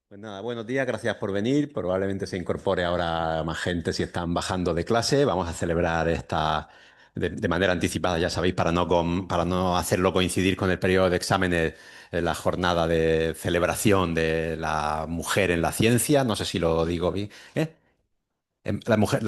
Pues nada, buenos días, gracias por venir. Probablemente se incorpore ahora más gente si están bajando de clase. Vamos a celebrar esta de manera anticipada, ya sabéis, para no hacerlo coincidir con el periodo de exámenes, la jornada de celebración de la mujer en la ciencia. No sé si lo digo bien. ¿Eh? La mujer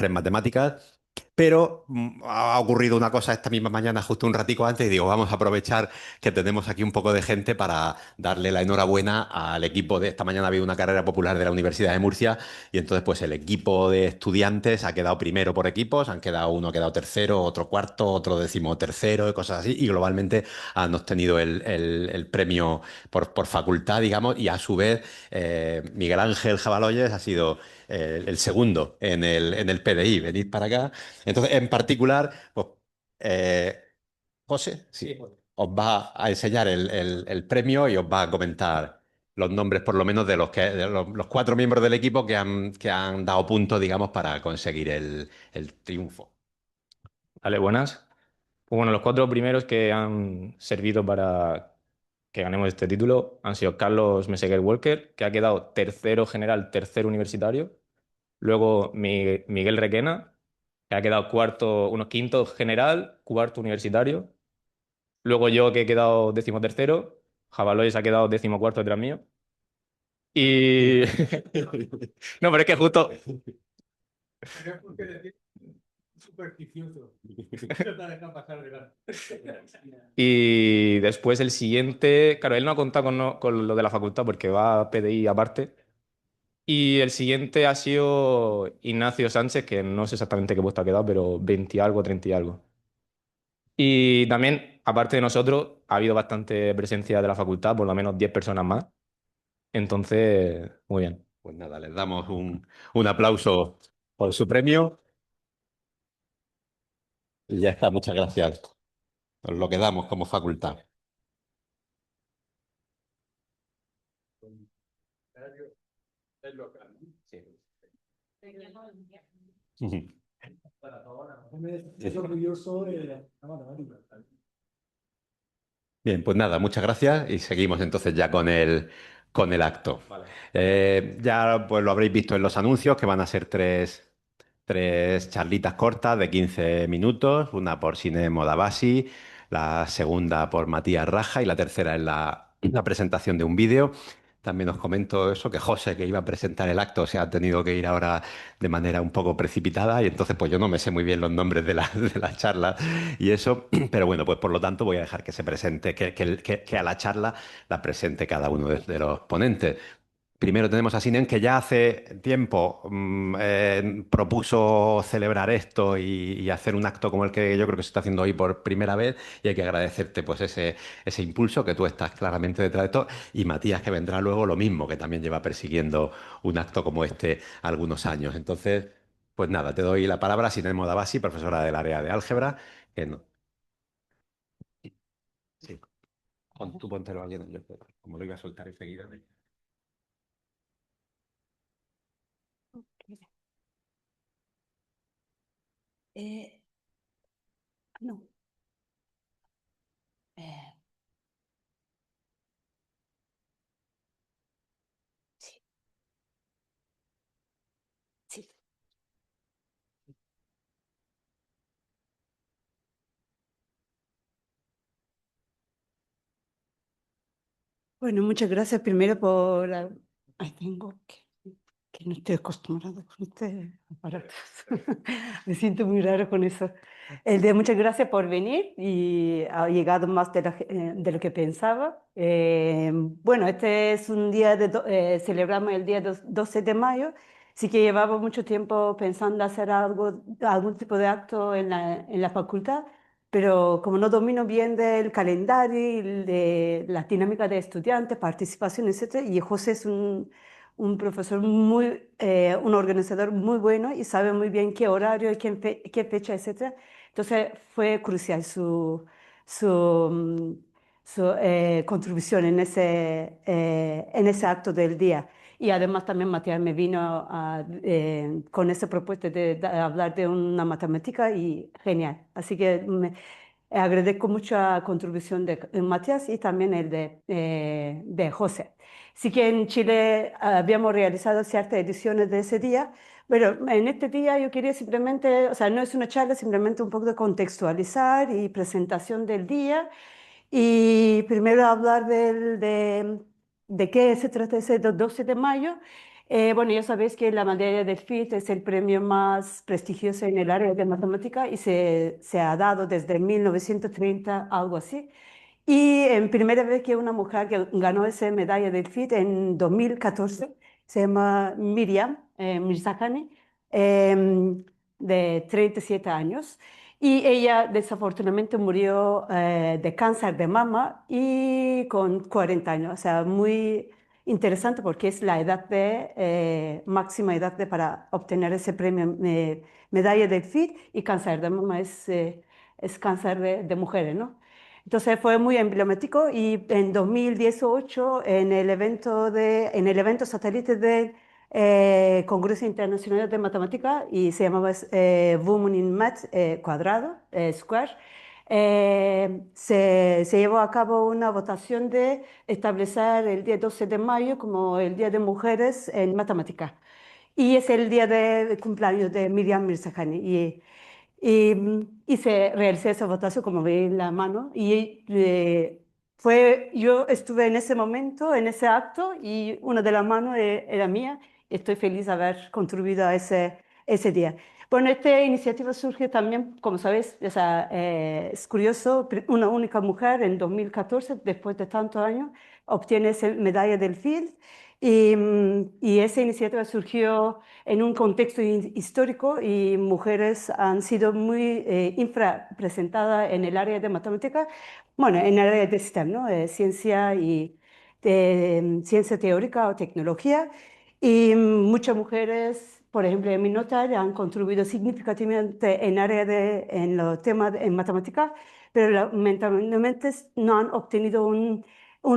en matemáticas. Pero ha ocurrido una cosa esta misma mañana, justo un ratico antes, y digo, vamos a aprovechar que tenemos aquí un poco de gente para darle la enhorabuena al equipo de esta mañana. Ha habido una carrera popular de la Universidad de Murcia y entonces pues el equipo de estudiantes ha quedado primero por equipos, uno ha quedado tercero, otro cuarto, otro decimotercero y cosas así, y globalmente han obtenido el premio por facultad, digamos, y a su vez Miguel Ángel Jabaloyes ha sido el segundo en el PDI. Venid para acá. Entonces, en particular, pues, eh, José, sí, os va a enseñar el premio y os va a comentar los nombres, por lo menos, de los cuatro miembros del equipo que han dado puntos, digamos, para conseguir el triunfo. Vale, buenas. Pues bueno, los cuatro primeros que han servido para que ganemos este título han sido Carlos Meseguer Walker, que ha quedado tercero general, tercero universitario. Luego Miguel Requena, que ha quedado cuarto, uno quinto general, cuarto universitario. Luego yo, que he quedado decimotercero. Jabalois ha quedado decimocuarto detrás mío. Y... No, pero es que justo... Y después el siguiente, claro, él no ha contado con lo de la facultad porque va a PDI aparte. Y el siguiente ha sido Ignacio Sánchez, que no sé exactamente qué puesto ha quedado, pero 20 y algo, 30 y algo. Y también, aparte de nosotros, ha habido bastante presencia de la facultad, por lo menos 10 personas más. Entonces, muy bien. Pues nada, les damos un aplauso por su premio y ya está, muchas gracias. Os lo quedamos como facultad. Es orgulloso de la matemática. Bien, pues nada, muchas gracias y seguimos entonces ya con el acto. Vale. Ya pues lo habréis visto en los anuncios que van a ser tres charlitas cortas de 15 minutos, una por Sine Modabasi, la segunda por Matías Raja y la tercera es la presentación de un vídeo. También os comento eso, que José, que iba a presentar el acto, se ha tenido que ir ahora de manera un poco precipitada y entonces pues yo no me sé muy bien los nombres de las charlas y eso, pero bueno, pues por lo tanto voy a dejar que se presente, que a la charla la presente cada uno de los ponentes. Primero tenemos a Sinen, que ya hace tiempo propuso celebrar esto y hacer un acto como el que yo creo que se está haciendo hoy por primera vez, y hay que agradecerte pues ese impulso, que tú estás claramente detrás de esto, y Matías, que vendrá luego, lo mismo, que también lleva persiguiendo un acto como este algunos años. Entonces, pues nada, te doy la palabra a Sinen Modabasi, profesora del área de álgebra, que no. Sí, tú póntelo alguien, como lo iba a soltar enseguida. Eh, no. Eh, sí, sí. Bueno, muchas gracias primero por... Ay, tengo que no estoy acostumbrada con este aparato. Me siento muy raro con eso. Muchas gracias por venir y ha llegado más de lo que pensaba. Bueno, este es un día celebramos el día 12 de mayo, sí que llevaba mucho tiempo pensando hacer algún tipo de acto en la facultad, pero como no domino bien del calendario y de las dinámicas de estudiantes, participación, etcétera, y José es un profesor un organizador muy bueno y sabe muy bien qué horario, qué fecha, etcétera. Entonces fue crucial su, mm, su contribución en ese acto del día. Y además también Matías me vino con esa propuesta de hablar de una matemática y genial. Así que Agradezco mucho la contribución de Matías y también el de José. Sí que en Chile habíamos realizado ciertas ediciones de ese día, pero en este día yo quería simplemente, o sea, no es una charla, simplemente un poco de contextualizar y presentación del día. Y primero hablar de qué se trata ese 12 de mayo. Bueno, ya sabéis que la medalla del FIT es el premio más prestigioso en el área de matemática y se ha dado desde 1930, algo así. Y en primera vez que una mujer que ganó esa medalla del FIT en 2014, se llama Miriam Mirzakhani, de 37 años. Y ella desafortunadamente murió de cáncer de mama y con 40 años. O sea, muy interesante porque es la edad máxima edad para obtener ese premio medalla del FIT y cáncer de mama es cáncer de mujeres, ¿no? Entonces fue muy emblemático y en 2018 en el evento satélite del Congreso Internacional de Matemática y se llamaba Women in Math cuadrado, Square, se llevó a cabo una votación de establecer el día 12 de mayo como el Día de Mujeres en Matemática. Y es el día de cumpleaños de Miriam Mirzakhani. Y se realizó esa votación, como veis en la mano, y yo estuve en ese momento, en ese acto, y una de las manos era mía. Estoy feliz de haber contribuido a ese día. Bueno, esta iniciativa surge también, como sabéis, o sea, es curioso, una única mujer en 2014, después de tantos años, obtiene esa medalla del Field, y esa iniciativa surgió en un contexto histórico y mujeres han sido muy infrapresentadas en el área de matemática, bueno, en el área de STEM, ¿no? Ciencia y ciencia teórica o tecnología. Y muchas mujeres, por ejemplo, en mi nota, han contribuido significativamente en los temas en matemática, pero lamentablemente no han obtenido un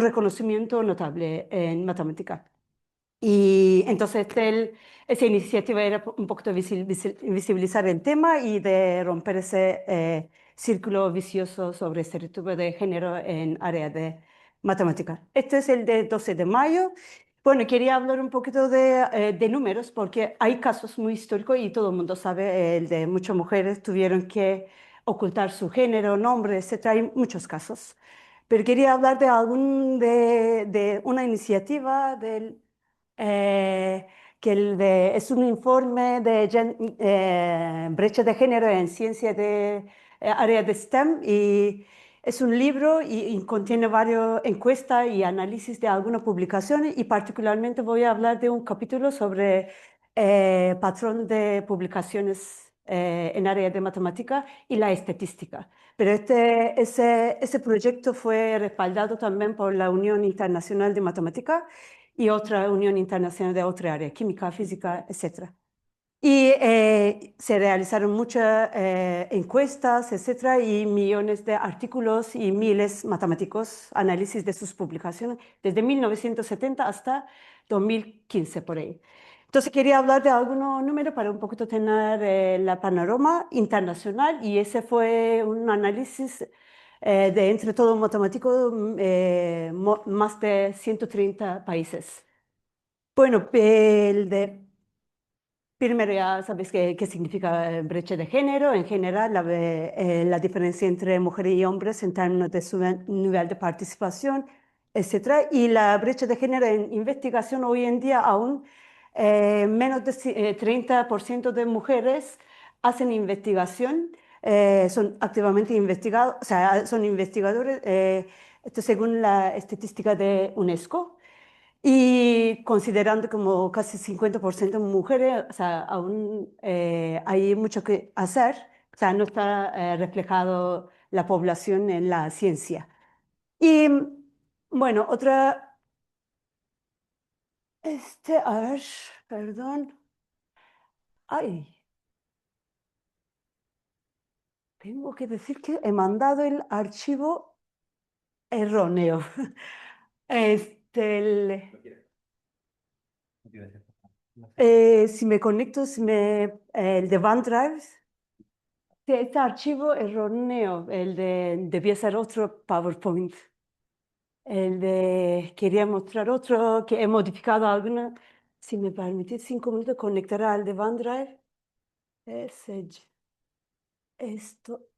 reconocimiento notable en matemática. Y entonces esa iniciativa era un poco de visibilizar el tema y de romper ese círculo vicioso sobre estereotipos de género en área de matemáticas. Este es el de 12 de mayo. Bueno, quería hablar un poquito de números porque hay casos muy históricos y todo el mundo sabe el de muchas mujeres tuvieron que ocultar su género, nombre, etcétera. Hay muchos casos. Pero quería hablar de una iniciativa eh, es un informe de brecha de género en ciencia de área de STEM y es un libro y contiene varias encuestas y análisis de algunas publicaciones y particularmente voy a hablar de un capítulo sobre patrón de publicaciones en área de matemática y la estadística. Pero ese proyecto fue respaldado también por la Unión Internacional de Matemática y otra Unión Internacional de otra área, química, física, etcétera. Y se realizaron muchas encuestas, etcétera, y millones de artículos y miles matemáticos, análisis de sus publicaciones, desde 1970 hasta 2015, por ahí. Entonces quería hablar de algunos números para un poquito tener la panorama internacional y ese fue un análisis de entre todo matemático, más de 130 países. Bueno, primero ya sabéis qué significa brecha de género. En general, la diferencia entre mujeres y hombres en términos de su nivel de participación, etcétera. Y la brecha de género en investigación hoy en día aún menos de 30% de mujeres hacen investigación, son activamente investigados, o sea, son investigadores, esto según la estadística de UNESCO. Y considerando como casi 50% mujeres, o sea, aún hay mucho que hacer, o sea, no está reflejado la población en la ciencia. Y bueno, a ver, perdón, ay, tengo que decir que he mandado el archivo erróneo. Este, si me conecto, el de OneDrive. este archivo erróneo, debía ser otro PowerPoint. Quería mostrar otro que he modificado alguna. Si me permitís 5 minutos, conectar al de OneDrive. Sage. Esto.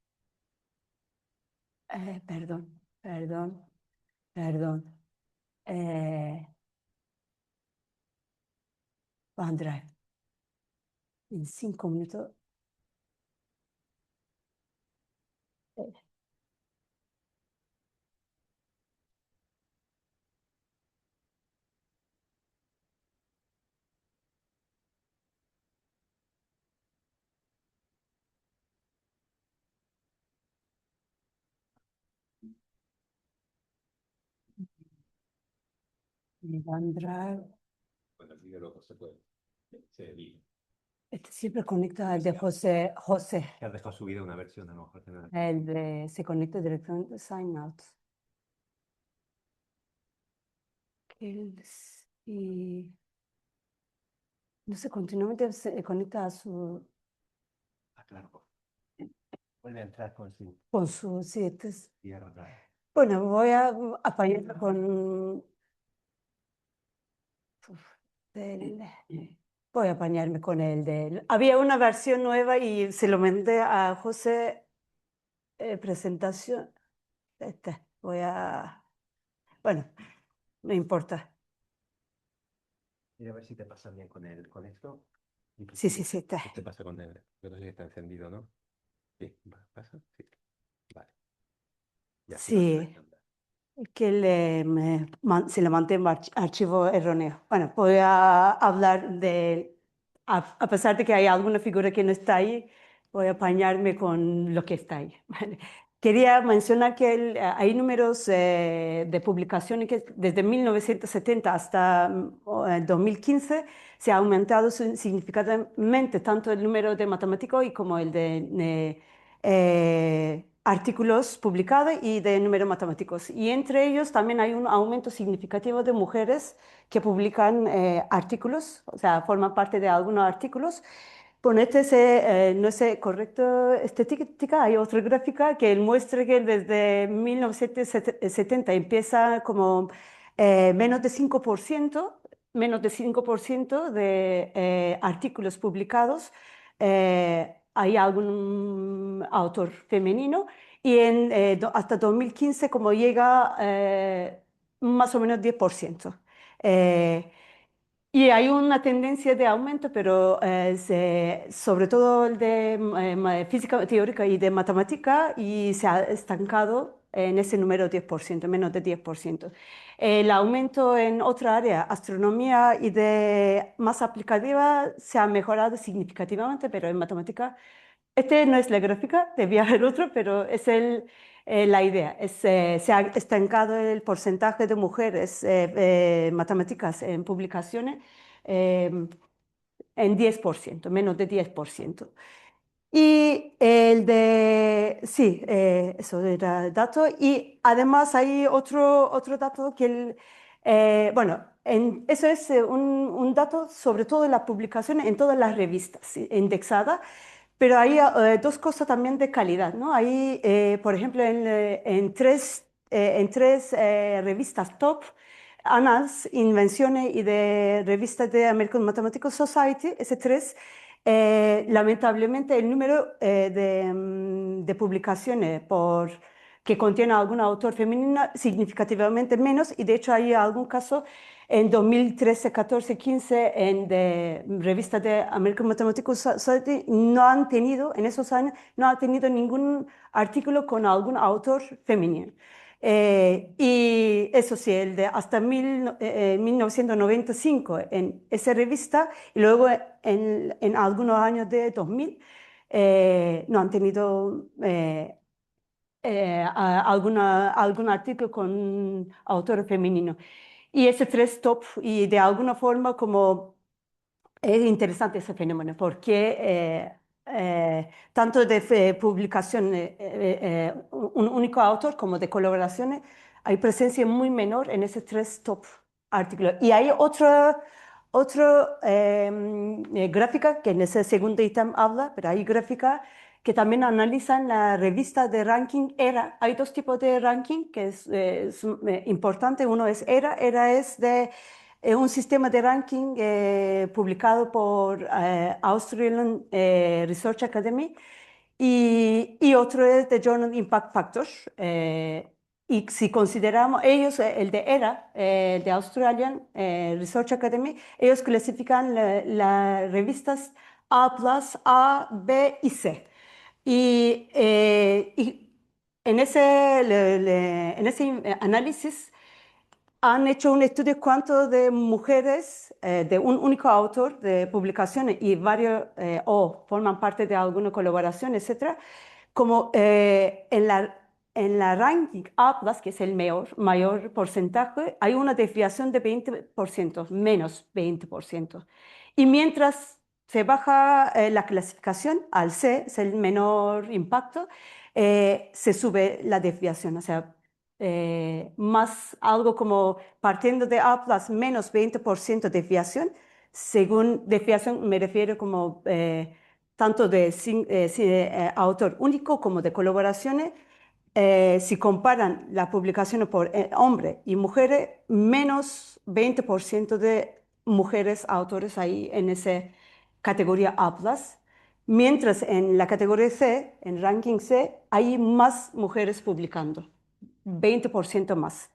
Perdón, perdón, perdón. OneDrive. En 5 minutos. eh, OneDrive. Bueno, el luego se puede. Se edita. Este siempre conecta al de José. José. Que has dejado subida una versión, a lo mejor. Se conecta directamente a Sign Out. Y no sé, continuamente se conecta a su. Ah, claro. Vuelve a entrar Con su. Sí, tierra otra vez. bueno, voy a apañarme con. Uf, del- voy a apañarme con el de. Había una versión nueva y se lo mandé a José. Presentación. Voy a. Bueno, no importa. Mira a ver si te pasa bien con esto. Sí, sí, sí, ¿Qué te pasa con él? Yo no sé si está encendido, ¿no? Sí, ¿pasa? Sí. Vale. Ya sí va a Sí. andar. Que se le mantenga archivo erróneo. Bueno, voy a hablar a pesar de que hay alguna figura que no está ahí, voy a apañarme con lo que está ahí. Vale. Quería mencionar que hay números de publicaciones que desde 1970 hasta 2015 se ha aumentado significativamente tanto el número de matemáticos y como el de artículos publicados y de números matemáticos. Y entre ellos también hay un aumento significativo de mujeres que publican artículos, o sea, forman parte de algunos artículos. Ponete no sé, correcto estética, hay otra gráfica que muestra que desde 1970 empieza como menos de 5% de artículos publicados. Hay algún autor femenino y hasta 2015 como llega más o menos 10%. Eh, y hay una tendencia de aumento, pero sobre todo el de física teórica y de matemática, y se ha estancado en ese número 10%, menos de 10%. El aumento en otra área, astronomía y de más aplicativa, se ha mejorado significativamente, pero en matemática, este no es la gráfica, debía haber otro, pero es la idea. Se ha estancado el porcentaje de mujeres matemáticas en publicaciones eh, en 10%, menos de 10%. Y sí, eso era el dato. Y además hay otro dato que, bueno, eso es un dato sobre todo en las publicaciones en todas las revistas ¿sí? Indexadas. Pero hay dos cosas también de calidad, ¿no? Hay, por ejemplo, en tres revistas top, Annals, Invenciones y de revistas de American Mathematical Society, ese tres, lamentablemente el número de publicaciones que contiene algún autor femenino significativamente menos y de hecho hay algún caso en 2013, 14, 15 en de revistas de American Mathematical Society no han tenido, en esos años, no ha tenido ningún artículo con algún autor femenino. Y eso sí, el de hasta 1995 en esa revista y luego en algunos años de 2000 no han tenido algún artículo con autor femenino. Y ese tres top, y de alguna forma como es interesante ese fenómeno, porque tanto de publicación, un único autor como de colaboraciones, hay presencia muy menor en ese tres top artículos. Y hay otra gráfica que en ese segundo ítem habla, pero hay gráfica que también analizan la revista de ranking ERA. Hay dos tipos de ranking que es importante. Uno es ERA. ERA es de un sistema de ranking publicado por Australian Research Academy y otro es de Journal Impact Factors. Y si consideramos ellos, el de ERA, de Australian Research Academy, ellos clasifican las revistas A+, A, B y C. Y en en ese análisis han hecho un estudio cuánto de mujeres de un único autor de publicaciones y varios o forman parte de alguna colaboración, etcétera, como en la ranking A+, que es el mayor porcentaje, hay una desviación de 20%, menos 20%. Y mientras se baja la clasificación al C, es el menor impacto, se sube la desviación, o sea, más algo como partiendo de A+, menos 20% desviación. Según desviación me refiero como tanto de autor único como de colaboraciones. Si comparan las publicaciones por hombres y mujeres, menos 20% de mujeres autores ahí en esa categoría A+. Mientras en la categoría C, en ranking C, hay más mujeres publicando, 20% más.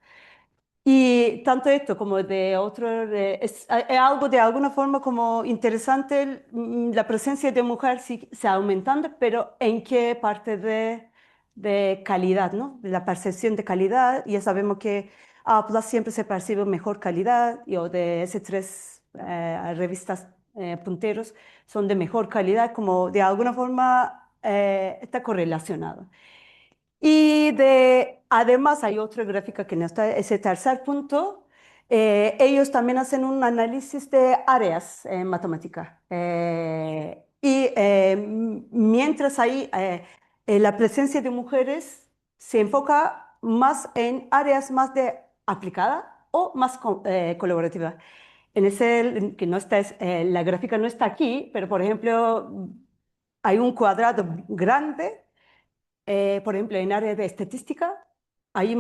Y tanto esto como de otro, es algo de alguna forma como interesante, la presencia de mujer sí se aumentando, pero ¿en qué parte de calidad, ¿no? De la percepción de calidad, ya sabemos que A Plus siempre se percibe mejor calidad, y o de esas tres revistas punteros son de mejor calidad, como de alguna forma está correlacionado. Además hay otra gráfica que no está, ese tercer punto. Ellos también hacen un análisis de áreas en matemática. Mientras hay la presencia de mujeres se enfoca más en áreas más de aplicada o más colaborativa. En ese que no está, la gráfica no está aquí, pero por ejemplo, hay un cuadrado grande por ejemplo, en área de estadística hay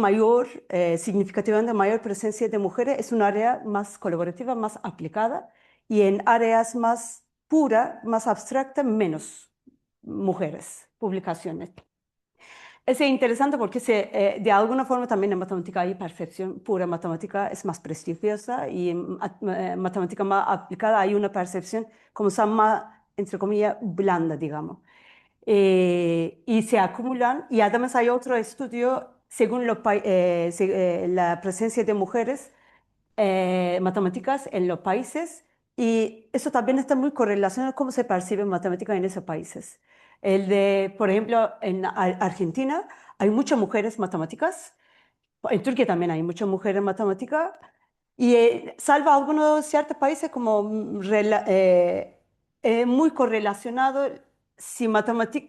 significativamente mayor presencia de mujeres, es un área más colaborativa, más aplicada, y en áreas más pura, más abstracta, menos mujeres, publicaciones. Es interesante porque de alguna forma también en matemática hay percepción pura, matemática es más prestigiosa y en matemática más aplicada hay una percepción como se llama, entre comillas, blanda, digamos. Y se acumulan, y además hay otro estudio según la presencia de mujeres matemáticas en los países, y eso también está muy correlacionado con cómo se percibe matemática en esos países. Por ejemplo, en Argentina hay muchas mujeres matemáticas, en Turquía también hay muchas mujeres matemáticas, y salvo algunos ciertos países como muy correlacionado si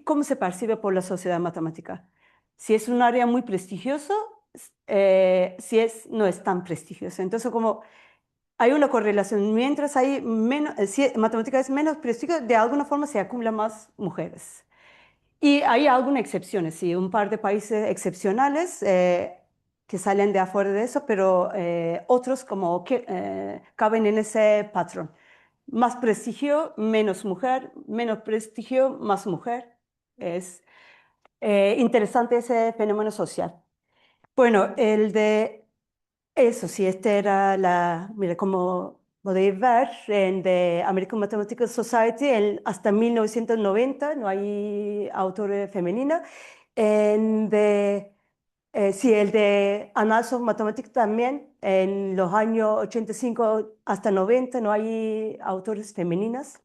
cómo se percibe por la sociedad matemática. Si es un área muy prestigioso, no es tan prestigioso. Entonces, como hay una correlación, mientras hay menos, si matemática es menos prestigioso, de alguna forma se acumulan más mujeres. Y hay algunas excepciones, sí, un par de países excepcionales que salen de afuera de eso, pero otros como que caben en ese patrón. Más prestigio, menos mujer, menos prestigio, más mujer. Es interesante ese fenómeno social. Bueno, eso sí, este era mira, como podéis ver, en The American Mathematical Society, hasta 1990 no hay autores femeninas. Sí, el de Annals of Mathematics también, en los años 85 hasta 90 no hay autores femeninas.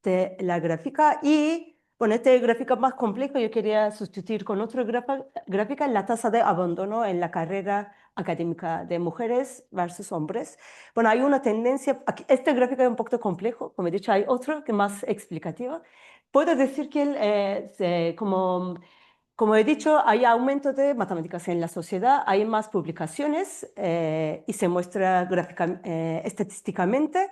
La gráfica y, bueno, esta gráfica más compleja yo quería sustituir con otra gráfica, la tasa de abandono en la carrera académica de mujeres versus hombres. Bueno, hay una tendencia, esta gráfica es un poco complejo, como he dicho, hay otra que es más explicativa. Puedo decir que como he dicho, hay aumento de matemáticas en la sociedad, hay más publicaciones y se muestra estadísticamente.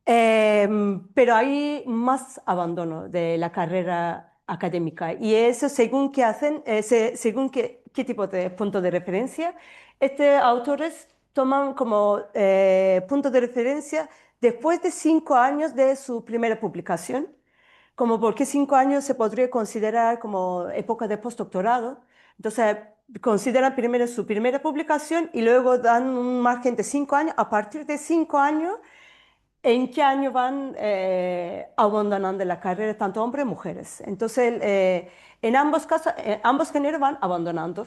Pero hay más abandono de la carrera académica. Y eso según qué hacen, según qué tipo de punto de referencia. Autores toman como punto de referencia después de 5 años de su primera publicación, como porque 5 años se podría considerar como época de postdoctorado. Entonces, consideran primero su primera publicación y luego dan un margen de 5 años. A partir de 5 años, ¿en qué año van abandonando la carrera, tanto hombres como mujeres? Entonces, en ambos casos, ambos géneros van abandonando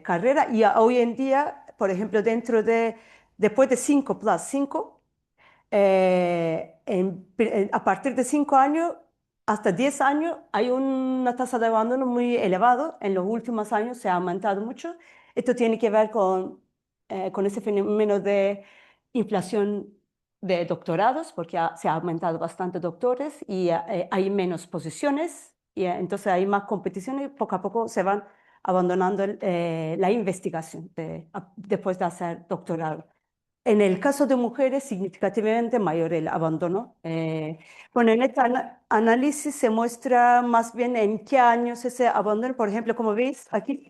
carrera y hoy en día, por ejemplo, después de 5+5, a partir de 5 años hasta 10 años hay una tasa de abandono muy elevada. En los últimos años se ha aumentado mucho. Esto tiene que ver con ese fenómeno de inflación de doctorados, porque se ha aumentado bastante doctores y hay menos posiciones y entonces hay más competición y poco a poco se van abandonando la investigación después de hacer doctorado. En el caso de mujeres, significativamente mayor el abandono. Bueno, en este análisis se muestra más bien en qué años ese abandono, por ejemplo, como veis aquí.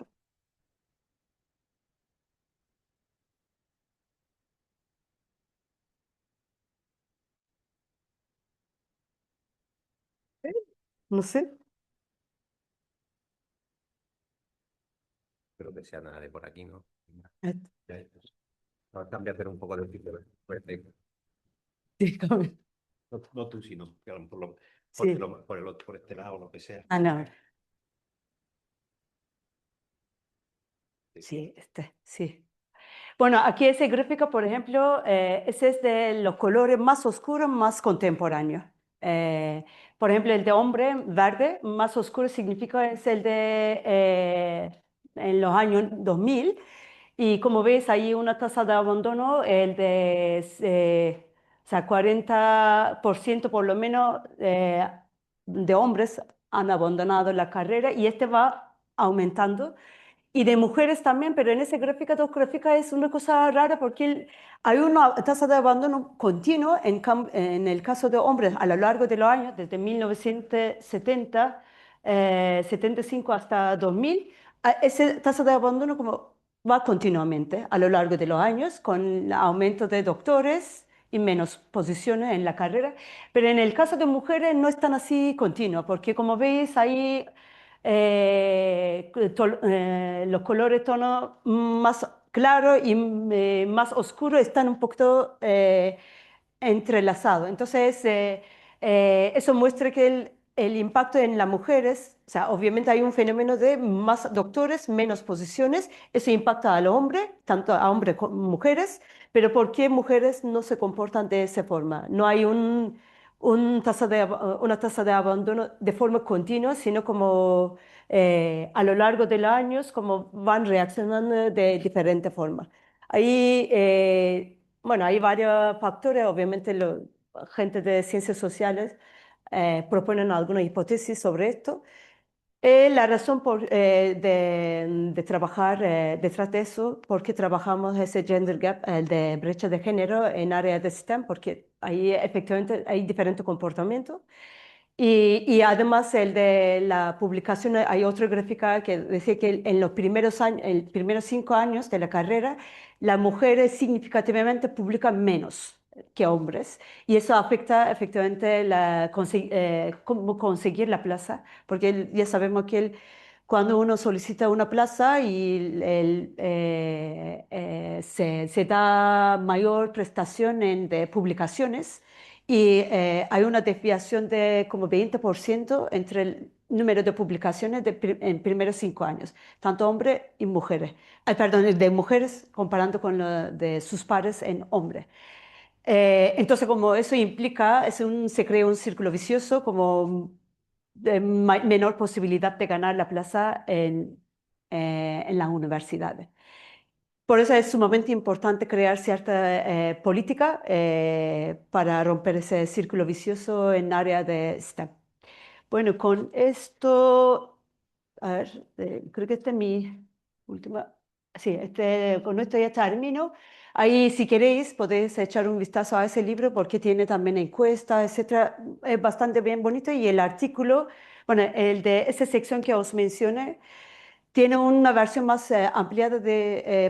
No sé. Creo que sea nada de por aquí, ¿no? Eh, Ya, pues, vamos a cambiar un poco de sitio. Sí, No, no tú, sino que a lo mejor sí. por el otro, por este lado, lo que sea. Ah, no. Sí. Sí, sí. Bueno, aquí ese gráfico, por ejemplo, ese es de los colores más oscuros, más contemporáneos. Eh, por ejemplo, el de hombre verde, más oscuro significa es el de en los años 2000. Y como ves, hay una tasa de abandono, o sea, 40% por lo menos de hombres han abandonado la carrera y este va aumentando. Y de mujeres también, pero en ese dos gráfica es una cosa rara porque hay una tasa de abandono continuo en el caso de hombres a lo largo de los años, desde 1970, 75 hasta 2000. Esa tasa de abandono como va continuamente a lo largo de los años con aumento de doctores y menos posiciones en la carrera. Pero en el caso de mujeres no es tan así continuo, porque como veis ahí los colores tonos más claros y más oscuros están un poquito entrelazados. Entonces, eso muestra que el impacto en las mujeres, o sea, obviamente hay un fenómeno de más doctores, menos posiciones, eso impacta a los hombres, tanto a hombres como mujeres, pero ¿por qué mujeres no se comportan de esa forma? No hay una tasa de abandono de forma continua, sino como a lo largo de los años, como van reaccionando de diferente forma. Ahí, bueno, hay varios factores, obviamente gente de ciencias sociales proponen alguna hipótesis sobre esto. La razón de trabajar detrás de eso, porque trabajamos ese gender gap, el de brecha de género en áreas de STEM, porque ahí efectivamente hay diferentes comportamientos. Y además el de la publicación, hay otro gráfica que decía que en los primeros años, en los primeros 5 años de la carrera, las mujeres significativamente publican menos que hombres. Y eso afecta efectivamente cómo conseguir la plaza, porque ya sabemos que cuando uno solicita una plaza y se da mayor prestación de publicaciones, y hay una desviación de como 20% entre el número de publicaciones en primeros 5 años, tanto hombres y mujeres. Ay, perdón, de mujeres comparando con lo de sus pares en hombres. Entonces, como eso implica, se crea un círculo vicioso, como de menor posibilidad de ganar la plaza en las universidades. Por eso es sumamente importante crear cierta política para romper ese círculo vicioso en área de STEM. Bueno, con esto, a ver, creo que esta es mi última. Sí, con esto ya termino. Ahí, si queréis, podéis echar un vistazo a ese libro porque tiene también encuestas, etcétera. Es bastante bien bonito y el artículo Bueno, el de esa sección que os mencioné tiene una versión más ampliada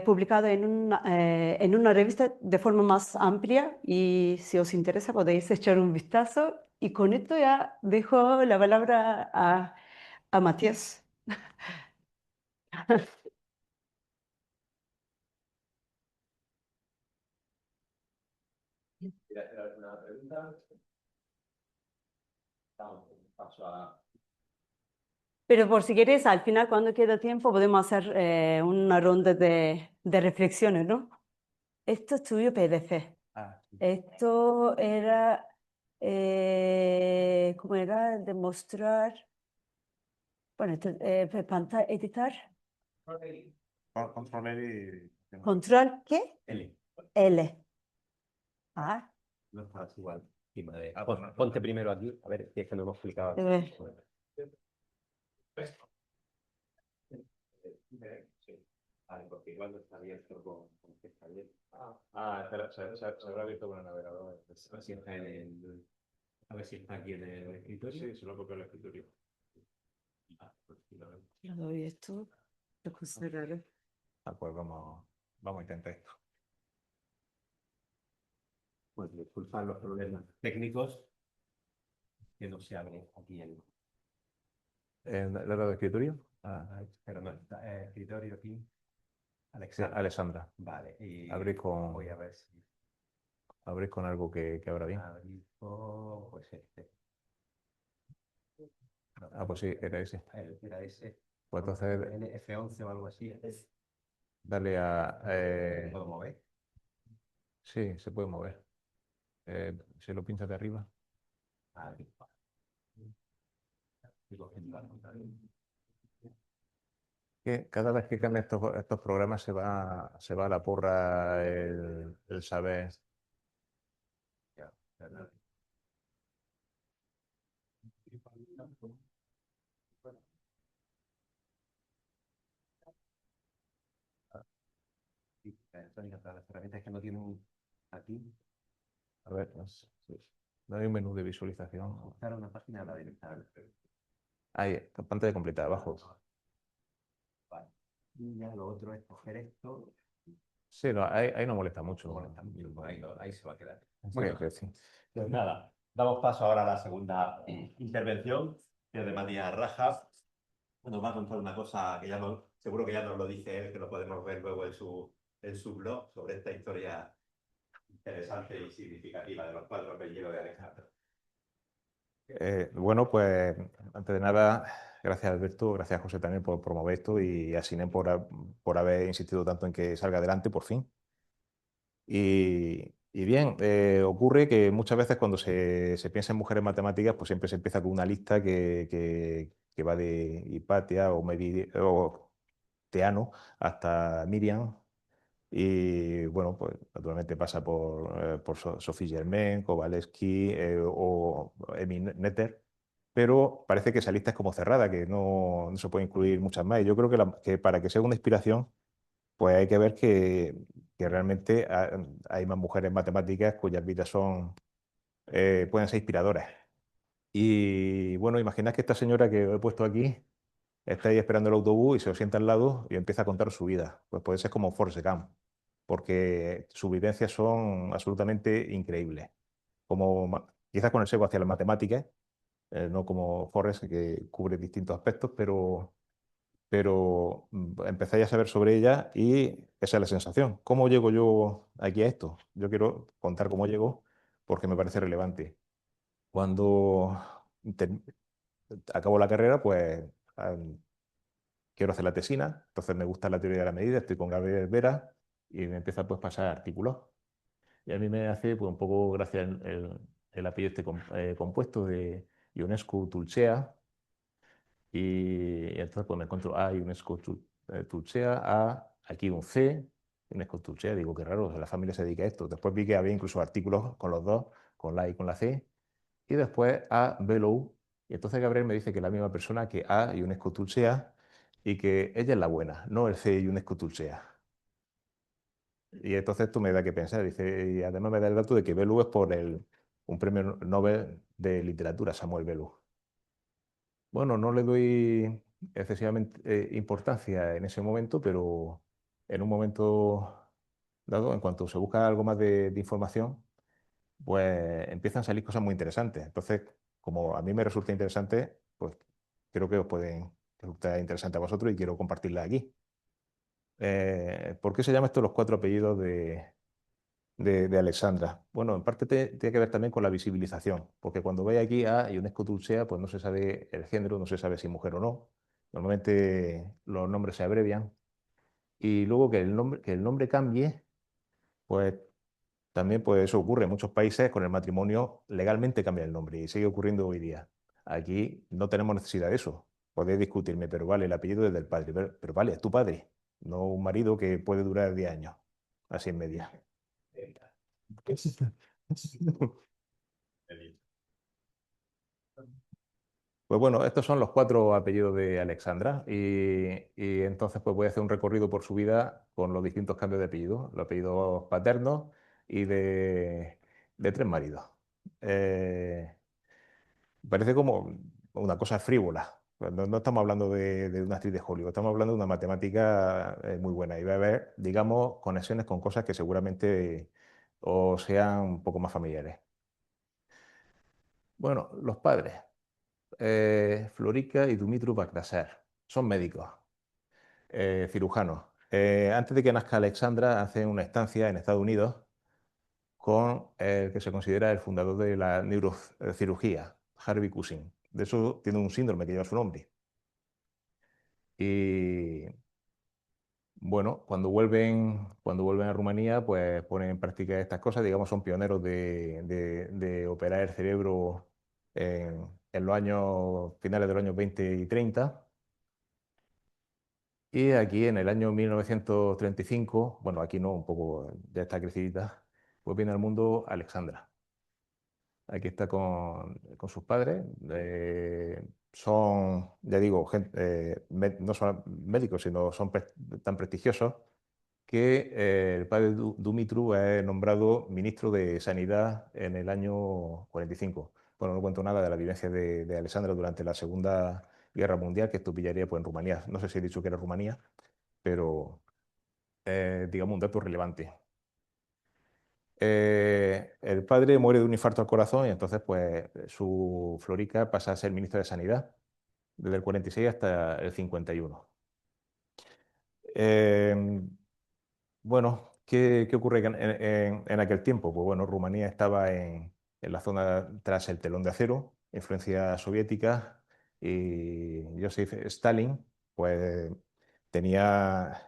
publicada en una revista de forma más amplia y si os interesa podéis echar un vistazo. Y con esto ya dejo la palabra a Matías. ¿Quieres hacer alguna pregunta? Damos un paso a... Pero por si queréis, al final, cuando queda tiempo, podemos hacer una ronda de reflexiones, ¿no? Esto es tuyo PDF. Ah, sí. Esto era, ¿cómo era? Demostrar, bueno, pantalla, editar, Control L y... control, ¿qué? Eli, L. Ah, no estás igual. Encima de... Ponte primero aquí, a ver si es que no hemos explicado. ver. Sí. Vale, porque igual no está abierto con que está abierto. Espera, se habrá abierto con el navegador. A ver si está en a ver si está aquí en el escritorio. Sí, se lo copió el escritorio. Pues sí, lo veo. Le doy esto. Lo consideraré. Pues vamos a intentar esto. Pues disculpad los problemas técnicos que no se abre aquí el... ¿Le he dado escritorio? Pero no, está, escritorio aquí. Sí, Alexandra. Alessandra. Vale, y Abrir con, voy a ver si abrir con algo que abra bien. abrir con, pues este. Pues sí, era ese. Era ese. Pues entonces F11 o algo así. dale a... ¿Puedo mover? sí, se puede mover. Se lo pincha de arriba. Vale. Digo, Que cada vez que cambian estos programas se va a la porra el saber. ya, ya. Sí, electrónica, todas las herramientas que no tienen aquí. A ver, no hay un menú de visualización. Buscar una página de la directamente. Ahí, pantalla completa, abajo. Vale. Y ya lo otro es coger esto. Sí, no, ahí no molesta mucho. Molesta mucho, pues ahí se va a quedar. Sí, Bueno, sí. pues nada, damos paso ahora a la segunda intervención, que es de Matías Raja. Nos va a contar una cosa que seguro que ya nos lo dice él, que lo podemos ver luego en su blog, sobre esta historia interesante y significativa de los cuatro apellidos de Alejandro. Bueno, pues antes de nada, gracias Alberto, gracias José también por promover esto y a Sinem por haber insistido tanto en que salga adelante por fin. Y bien, ocurre que muchas veces cuando se piensa en mujeres matemáticas, pues siempre se empieza con una lista que va de Hipatia o Teano hasta Miriam. Y bueno, pues naturalmente pasa por Sophie Germain, Kowalewski o Emmy Noether, pero parece que esa lista es como cerrada, que no se puede incluir muchas más. Y yo creo que para que sea una inspiración, pues hay que ver que realmente hay más mujeres matemáticas cuyas vidas pueden ser inspiradoras. Y bueno, imaginad que esta señora que he puesto aquí está ahí esperando el autobús y se lo sienta al lado y empieza a contar su vida. Pues puede ser como Forrest Gump, porque sus vivencias son absolutamente increíbles. Quizás con el sesgo hacia las matemáticas, no como Forrest, que cubre distintos aspectos, pero empezáis a saber sobre ella y esa es la sensación. ¿Cómo llego yo aquí a esto? Yo quiero contar cómo llego porque me parece relevante. Cuando ter- acabo la carrera, pues quiero hacer la tesina, entonces me gusta la teoría de la medida, estoy con Gabriel Vera y me empieza pues pasar artículos. Y a mí me hace pues, un poco gracia el apellido compuesto de Ionescu Tulcea. Y entonces pues me encuentro A, Ionescu Tulcea, A, aquí un C, Ionescu Tulcea, digo qué raro, la familia se dedica a esto. Después vi que había incluso artículos con los dos, con la I y con la C. Y después A, Bellow. Y entonces Gabriel me dice que es la misma persona que A, Ionescu Tulcea, y que ella es la buena, no el C, Ionescu Tulcea. Y entonces tú me da que pensar, dice, y además me da el dato de que Belu es por un premio Nobel de literatura, Samuel Belu. Bueno, no le doy excesivamente importancia en ese momento, pero en un momento dado, en cuanto se busca algo más de información, pues empiezan a salir cosas muy interesantes. Entonces, como a mí me resulta interesante, pues creo que os pueden resultar interesantes a vosotros y quiero compartirla aquí. ¿Por qué se llama esto los cuatro apellidos de Alexandra? Bueno, en parte tiene que ver también con la visibilización, porque cuando veis aquí A y UNESCO Dulcea, pues no se sabe el género, no se sabe si mujer o no. Normalmente los nombres se abrevian. Y luego que el nombre cambie, pues también pues eso ocurre en muchos países, con el matrimonio legalmente cambia el nombre y sigue ocurriendo hoy día. Aquí no tenemos necesidad de eso. Podéis discutirme, pero vale, el apellido es del padre, pero vale, es tu padre, no un marido que puede durar 10 años, así en media. Pues bueno, estos son los cuatro apellidos de Alexandra y entonces pues voy a hacer un recorrido por su vida con los distintos cambios de apellido, los apellidos paternos y de tres maridos. Eh, Parece como una cosa frívola. No estamos hablando de una actriz de Hollywood, estamos hablando de una matemática muy buena y va a haber, digamos, conexiones con cosas que seguramente os sean un poco más familiares. Bueno, los padres. Florica y Dumitru Bagdasar. Son médicos, cirujanos. Antes de que nazca Alexandra, hacen una estancia en Estados Unidos con el que se considera el fundador de la neurocirugía, Harvey Cushing. De eso tiene un síndrome que lleva su nombre. Y bueno, cuando vuelven a Rumanía, pues ponen en práctica estas cosas. Digamos, son pioneros de operar el cerebro en los años finales de los años 20 y 30. Y aquí en el año 1935, bueno, aquí no, un poco ya está crecidita, pues viene al mundo Alexandra. Aquí está con sus padres. Son, ya digo, no son médicos, sino son tan prestigiosos que el padre Dumitru es nombrado ministro de Sanidad en el año 45. Bueno, no cuento nada de la vivencia de Alexandra durante la Segunda Guerra Mundial, que esto pillaría pues, en Rumanía. No sé si he dicho que era Rumanía, pero digamos un dato relevante. El padre muere de un infarto al corazón y entonces pues su Florica pasa a ser ministra de Sanidad desde el 46 hasta el 51. Eh, bueno, ¿qué ocurre en aquel tiempo? Pues bueno, Rumanía estaba en la zona tras el telón de acero, influencia soviética, y Joseph Stalin pues tenía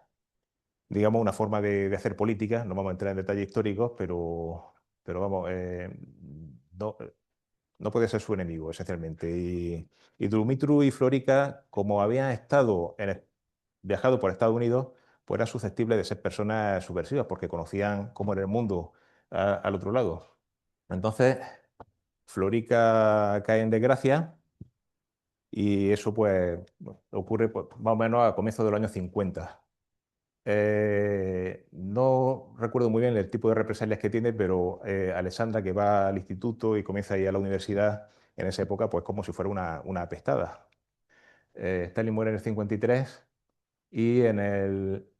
digamos, una forma de hacer política. No vamos a entrar en detalles históricos, pero vamos, no, no puede ser su enemigo, esencialmente. Y Dumitru y Florica, como habían viajado por Estados Unidos, pues eran susceptibles de ser personas subversivas, porque conocían cómo era el mundo al otro lado. Entonces, Florica cae en desgracia y eso pues ocurre pues, más o menos a comienzos de los años 50. No recuerdo muy bien el tipo de represalias que tiene, pero Alessandra, que va al instituto y comienza a ir a la universidad en esa época, pues como si fuera una apestada. Stalin muere en el 53 y en el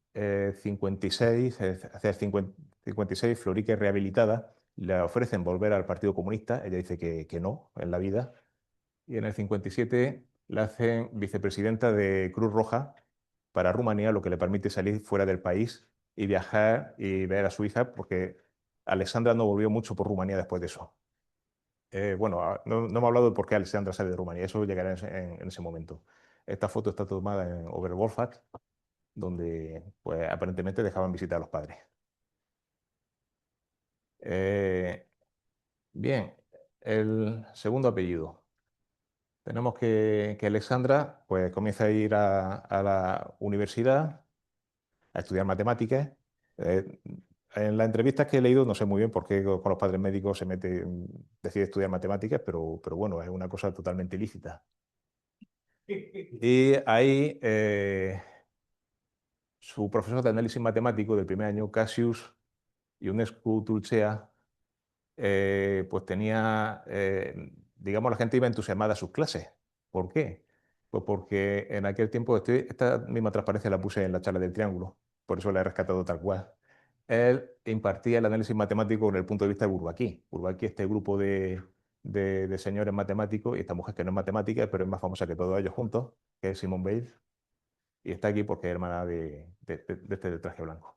56, hacia el 56, Florica es rehabilitada, le ofrecen volver al Partido Comunista, ella dice que no en la vida, y en el 57 la hacen vicepresidenta de Cruz Roja para Rumanía, lo que le permite salir fuera del país y viajar y ver a su hija, porque Alexandra no volvió mucho por Rumanía después de eso. Bueno, no me ha hablado de por qué Alexandra sale de Rumanía, eso llegará en ese momento. Esta foto está tomada en Oberwolfach, donde pues, aparentemente dejaban visitar a los padres. Eh, bien, el segundo apellido. Tenemos que Alexandra pues, comienza a ir a la universidad a estudiar matemáticas. Eh, en las entrevistas que he leído, no sé muy bien por qué con los padres médicos se mete, decide estudiar matemáticas, pero bueno, es una cosa totalmente ilícita. Y ahí su profesor de análisis matemático del primer año, Cassius Ionescu Tulcea, pues tenía, digamos, la gente iba entusiasmada a sus clases. ¿Por qué? Pues porque en aquel tiempo, esta misma transparencia la puse en la charla del triángulo, por eso la he rescatado tal cual. Él impartía el análisis matemático desde el punto de vista de Bourbaki. Bourbaki, este grupo de señores matemáticos, y esta mujer que no es matemática, pero es más famosa que todos ellos juntos, que es Simone Weil, y está aquí porque es hermana de este de traje blanco.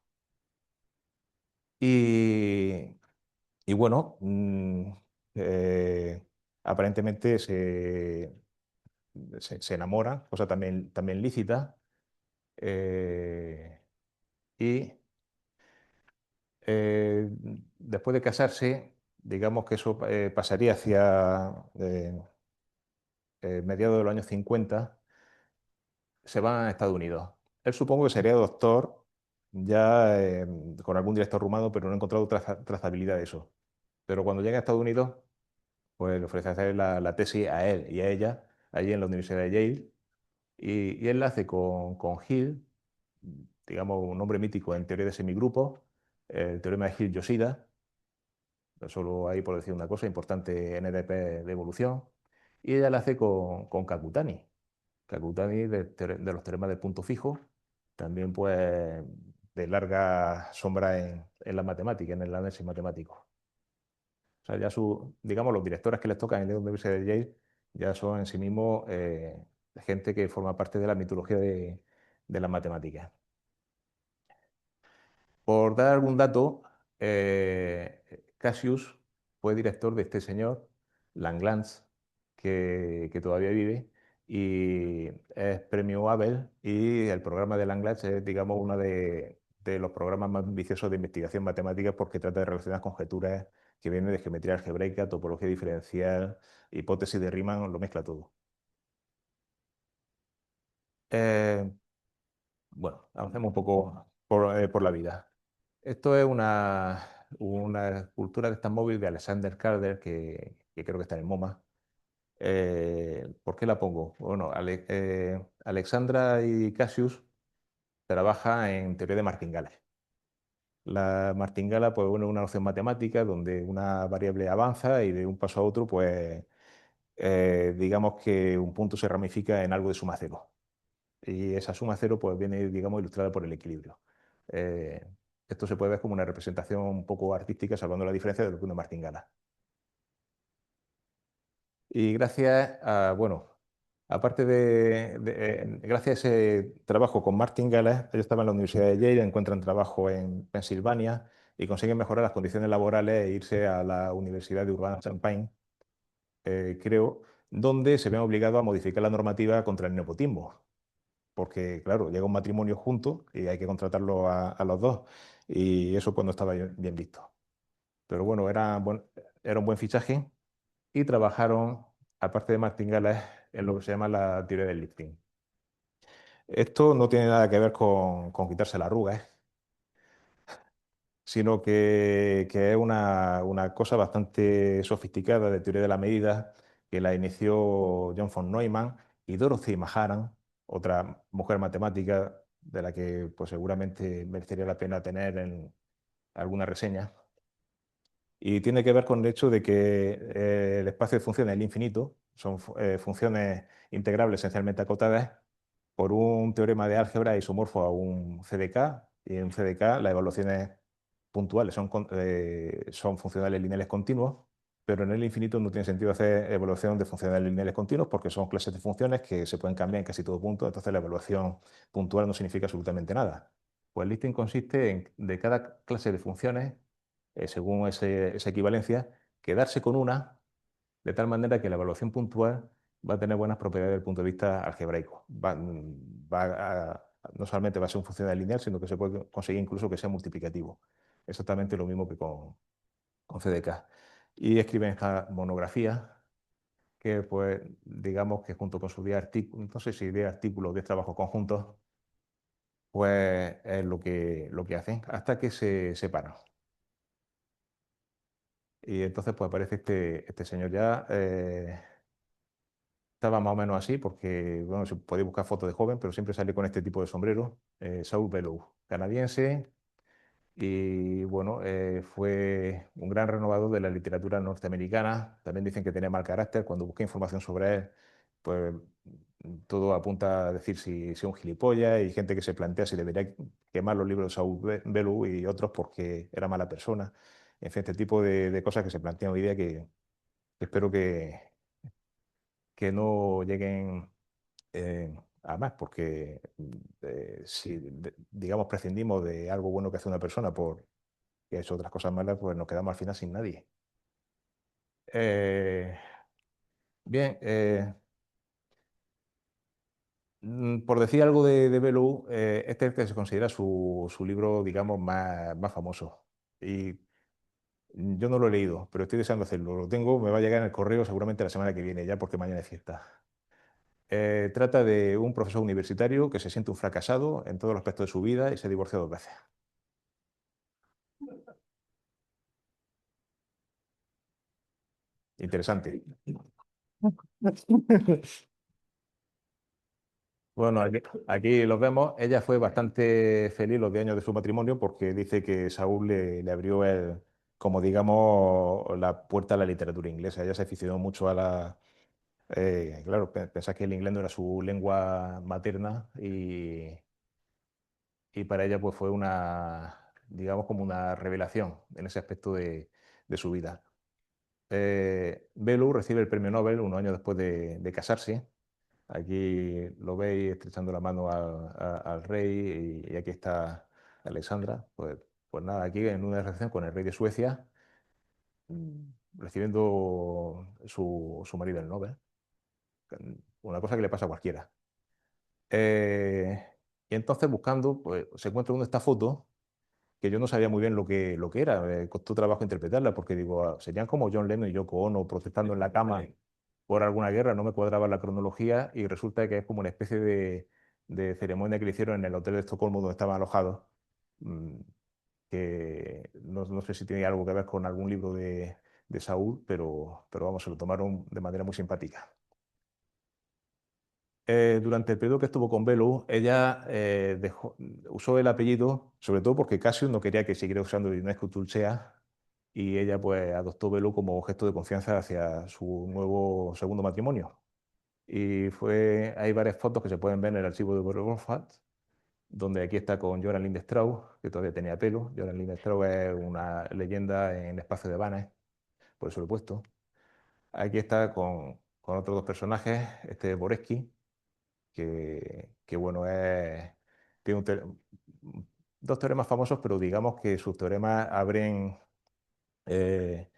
Y, y bueno, eh, aparentemente se enamora, cosa también lícita, eh, y eh, después de casarse, digamos que eso pasaría hacia mediados de los años 50, se van a Estados Unidos. Él supongo que sería doctor, ya con algún director rumano, pero no he encontrado trazabilidad de eso. Pero cuando llega a Estados Unidos, pues le ofrece hacer la tesis a él y a ella, allí en la Universidad de Yale, y él la hace con Hill, digamos, un nombre mítico en teoría de semigrupos, el teorema de Hill-Yoshida, solo ahí por decir una cosa importante en NDP de evolución, y ella la hace con Kakutani. Kakutani de los teoremas de punto fijo, también pues de larga sombra en la matemática, en el análisis matemático. O sea, ya digamos, los directores que les tocan en la Universidad de Yale ya son en sí mismos gente que forma parte de la mitología de las matemáticas. Por dar algún dato, Cassius fue director de este señor, Langlands, que todavía vive, y es premio Abel, y el programa de Langlands es, digamos, uno de los programas más ambiciosos de investigación matemática porque trata de relacionar conjeturas que vienen de geometría algebraica, topología diferencial, hipótesis de Riemann, lo mezcla todo. Eh, bueno, avancemos un poco por la vida. Esto es una escultura de esta móvil de Alexander Calder, que creo que está en el MoMA. ¿Por qué la pongo? Bueno, Alexandra y Cassius trabajan en teoría de martingales. La martingala, pues, bueno, es una noción matemática donde una variable avanza y de un paso a otro, pues, digamos que un punto se ramifica en algo de suma cero. Y esa suma cero pues viene, digamos, ilustrada por el equilibrio. Eh, Esto se puede ver como una representación un poco artística, salvando la diferencia de lo que una martingala. Y gracias a, bueno, aparte gracias a ese trabajo con martingalas, ellos estaban en la Universidad de Yale, encuentran trabajo en Pensilvania y consiguen mejorar las condiciones laborales e irse a la Universidad de Urbana-Champaign, creo, donde se ven obligados a modificar la normativa contra el nepotismo, porque claro, llega un matrimonio junto y hay que contratarlo a los dos, y eso pues no estaba bien visto. Pero bueno, era un buen fichaje y trabajaron, aparte de martingales, en lo que se llama la teoría del lifting. Esto no tiene nada que ver con quitarse la arruga, sino que es una cosa bastante sofisticada de teoría de la medida que la inició John von Neumann y Dorothy Maharan, otra mujer matemática de la que pues, seguramente merecería la pena tener en alguna reseña. Y tiene que ver con el hecho de que el espacio de funciones es el infinito, son funciones integrables esencialmente acotadas por un teorema de álgebra isomorfo a un CDK, y en un CDK las evaluaciones puntuales son funcionales lineales continuos, pero en el infinito no tiene sentido hacer evaluación de funcionales lineales continuos porque son clases de funciones que se pueden cambiar en casi todo punto, entonces la evaluación puntual no significa absolutamente nada. Pues el listing consiste en, de cada clase de funciones, según esa equivalencia, quedarse con una de tal manera que la evaluación puntual va a tener buenas propiedades desde el punto de vista algebraico. No solamente va a ser un funcional lineal, sino que se puede conseguir incluso que sea multiplicativo. Exactamente lo mismo que con CDK. Y escriben esta monografía que, pues, digamos que junto con su 10 artículos, no sé si 10 artículos, 10 trabajos conjuntos, pues es lo que hacen hasta que se separan. Y entonces, pues aparece este señor ya. Estaba más o menos así, porque, bueno, se podía buscar fotos de joven, pero siempre sale con este tipo de sombrero. Saul Bellow, canadiense, y bueno, fue un gran renovador de la literatura norteamericana. También dicen que tenía mal carácter. Cuando busqué información sobre él, pues todo apunta a decir si es un gilipollas y gente que se plantea si debería quemar los libros de Saul Bellow y otros porque era mala persona. En fin, este tipo de cosas que se plantean hoy día que espero que no lleguen a más, porque si, digamos, prescindimos de algo bueno que hace una persona por que ha hecho otras cosas malas, pues nos quedamos al final sin nadie. Eh, bien, por decir algo de Belu, este es el que se considera su libro, digamos, más famoso. Y yo no lo he leído, pero estoy deseando hacerlo. Lo tengo, me va a llegar en el correo seguramente la semana que viene, ya porque mañana es fiesta. Trata de un profesor universitario que se siente un fracasado en todos los aspectos de su vida y se divorció 2 veces. Interesante. Bueno, aquí los vemos. Ella fue bastante feliz los 10 años de su matrimonio porque dice que Saúl le abrió como digamos, la puerta a la literatura inglesa. Ella se aficionó mucho a la... claro, pensás que el inglés no era su lengua materna y para ella pues fue una, digamos, como una revelación en ese aspecto de su vida. Belu recibe el premio Nobel 1 año después de casarse. Aquí lo veis estrechando la mano al rey y aquí está Alexandra. Pues nada, aquí en una recepción con el rey de Suecia, recibiendo su marido el Nobel. Una cosa que le pasa a cualquiera. Eh, y entonces buscando, pues se encuentra uno esta foto que yo no sabía muy bien lo que era. Me costó trabajo interpretarla porque digo, serían como John Lennon y Yoko Ono protestando en la cama por alguna guerra, no me cuadraba la cronología y resulta que es como una especie de ceremonia que le hicieron en el hotel de Estocolmo donde estaban alojados, mm, que no sé si tiene algo que ver con algún libro de Saúl, pero vamos, se lo tomaron de manera muy simpática. Durante el periodo que estuvo con Belu, ella usó el apellido, sobre todo porque Cassius no quería que siguiera usando Ionescu Tulcea, y ella pues adoptó Belu como gesto de confianza hacia su nuevo segundo matrimonio. Hay varias fotos que se pueden ver en el archivo de Bergolfat, donde aquí está con Joran Lindestrauss, que todavía tenía pelo. Joran Lindestrauss es una leyenda en el espacio de Banner, por eso lo he puesto. Aquí está con otros 2 personajes, este Boreski, que bueno, tiene 2 teoremas famosos, pero digamos que sus teoremas abren eh,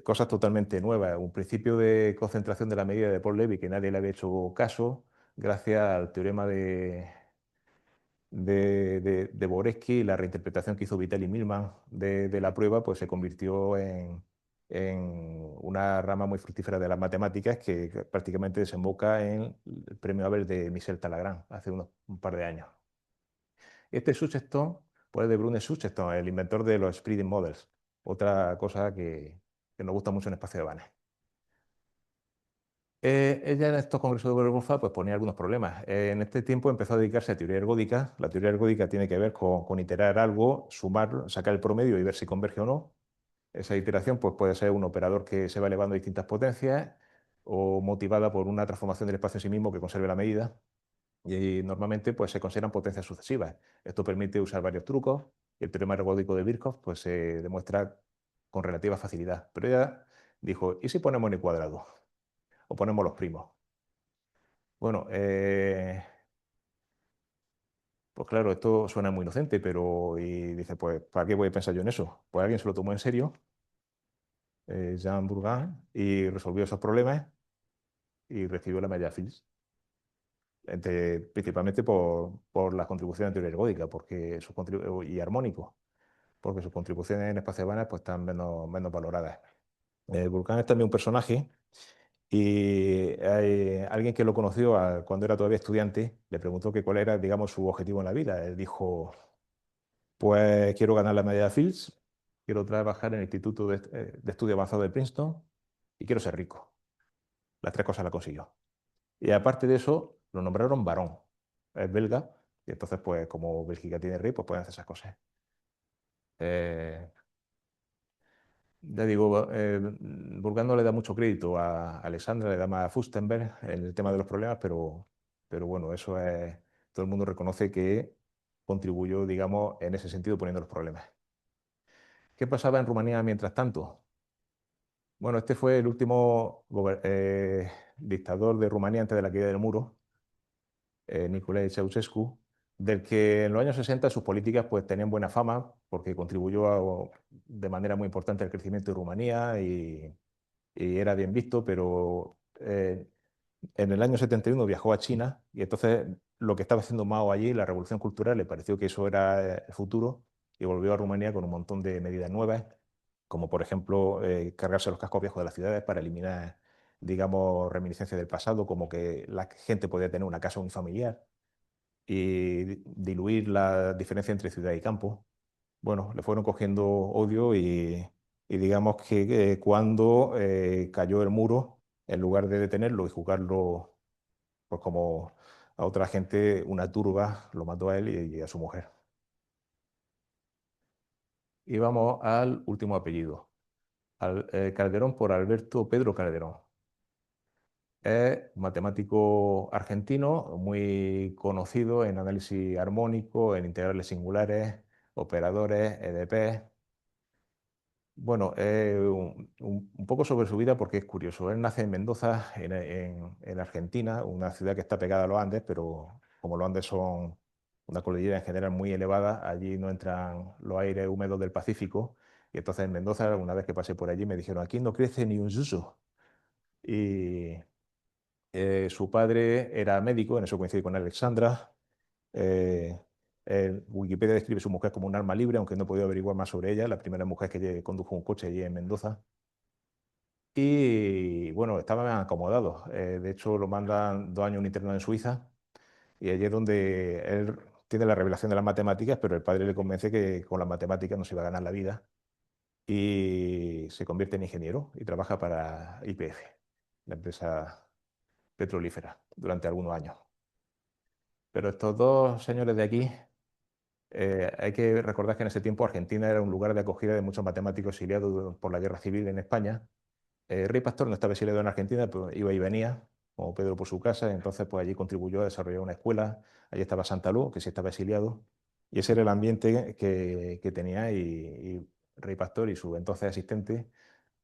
cosas totalmente nuevas. Un principio de concentración de la medida de Paul Levy que nadie le había hecho caso, gracias al teorema de Boresky, la reinterpretación que hizo Vitali Milman de la prueba, pues se convirtió en una rama muy fructífera de las matemáticas que prácticamente desemboca en el premio Nobel de Michel Talagrand hace un par de años. Este Sucheston, pues es de Brune Sucheston, el inventor de los spreading models, otra cosa que nos gusta mucho en espacio de Banach. Ella en estos congresos de Bergolfa pues ponía algunos problemas. En este tiempo empezó a dedicarse a teoría ergódica. La teoría ergódica tiene que ver con iterar algo, sumarlo, sacar el promedio y ver si converge o no. Esa iteración pues, puede ser un operador que se va elevando a distintas potencias o motivada por una transformación del espacio en sí mismo que conserve la medida. Y normalmente pues, se consideran potencias sucesivas. Esto permite usar varios trucos. El teorema ergódico de Birkhoff pues, se demuestra con relativa facilidad. Pero ella dijo, ¿y si ponemos n cuadrado? O ponemos los primos. Bueno, pues claro, esto suena muy inocente, pero y dice, pues, ¿para qué voy a pensar yo en eso? Pues alguien se lo tomó en serio, Jean Bourgain, y resolvió esos problemas y recibió la medalla Fields, principalmente por las contribuciones en teoría ergódica y armónico, porque sus contribuciones en espacio de Banach pues, están menos valoradas. Bourgain es también un personaje. Y alguien que lo conoció cuando era todavía estudiante le preguntó que cuál era, digamos, su objetivo en la vida. Él dijo, pues quiero ganar la medalla Fields, quiero trabajar en el Instituto de Estudio Avanzado de Princeton y quiero ser rico. Las 3 cosas las consiguió. Y aparte de eso, lo nombraron barón. Es belga, y entonces, pues como Bélgica tiene rey, pues pueden hacer esas cosas. Eh, Ya digo, Burgan no le da mucho crédito a Alexandra, le da más a Fustenberg en el tema de los problemas, pero pero bueno, eso es, todo el mundo reconoce que contribuyó, digamos, en ese sentido poniendo los problemas. ¿Qué pasaba en Rumanía mientras tanto? Bueno, este fue el último dictador de Rumanía antes de la caída del muro, Nicolae Ceausescu, del que en los años 60 sus políticas pues, tenían buena fama porque contribuyó de manera muy importante al crecimiento de Rumanía y era bien visto, pero en el año 71 viajó a China y entonces lo que estaba haciendo Mao allí, la revolución cultural, le pareció que eso era el futuro y volvió a Rumanía con un montón de medidas nuevas, como por ejemplo cargarse los cascos viejos de las ciudades para eliminar, digamos, reminiscencias del pasado, como que la gente podía tener una casa unifamiliar y diluir la diferencia entre ciudad y campo. Bueno, le fueron cogiendo odio y digamos que cuando cayó el muro, en lugar de detenerlo y juzgarlo pues como a otra gente, una turba lo mató a él y a su mujer. Y vamos al último apellido, Calderón por Alberto Pedro Calderón. Es matemático argentino, muy conocido en análisis armónico, en integrales singulares, operadores, EDP. Bueno, un poco sobre su vida porque es curioso. Él nace en Mendoza, en Argentina, una ciudad que está pegada a los Andes, pero como los Andes son una cordillera en general muy elevada, allí no entran los aires húmedos del Pacífico. Y entonces en Mendoza, una vez que pasé por allí, me dijeron, aquí no crece ni un yuzu. Y su padre era médico, en eso coincidí con Alexandra. Eh, Wikipedia describe a su mujer como un alma libre, aunque no he podido averiguar más sobre ella, la primera mujer que condujo un coche allí en Mendoza. Y bueno, estaban acomodados. De hecho, lo mandan 2 años a un internado en Suiza y allí es donde él tiene la revelación de las matemáticas, pero el padre le convence que con las matemáticas no se iba a ganar la vida y se convierte en ingeniero y trabaja para YPF, la empresa petrolífera, durante algunos años. Pero estos dos señores de aquí, hay que recordar que en ese tiempo Argentina era un lugar de acogida de muchos matemáticos exiliados por la guerra civil en España. Rey Pastor no estaba exiliado en Argentina, pero iba y venía, como Pedro por su casa, entonces pues allí contribuyó a desarrollar una escuela, allí estaba Santa Luz, que sí estaba exiliado, y ese era el ambiente que tenía y Rey Pastor y su entonces asistente,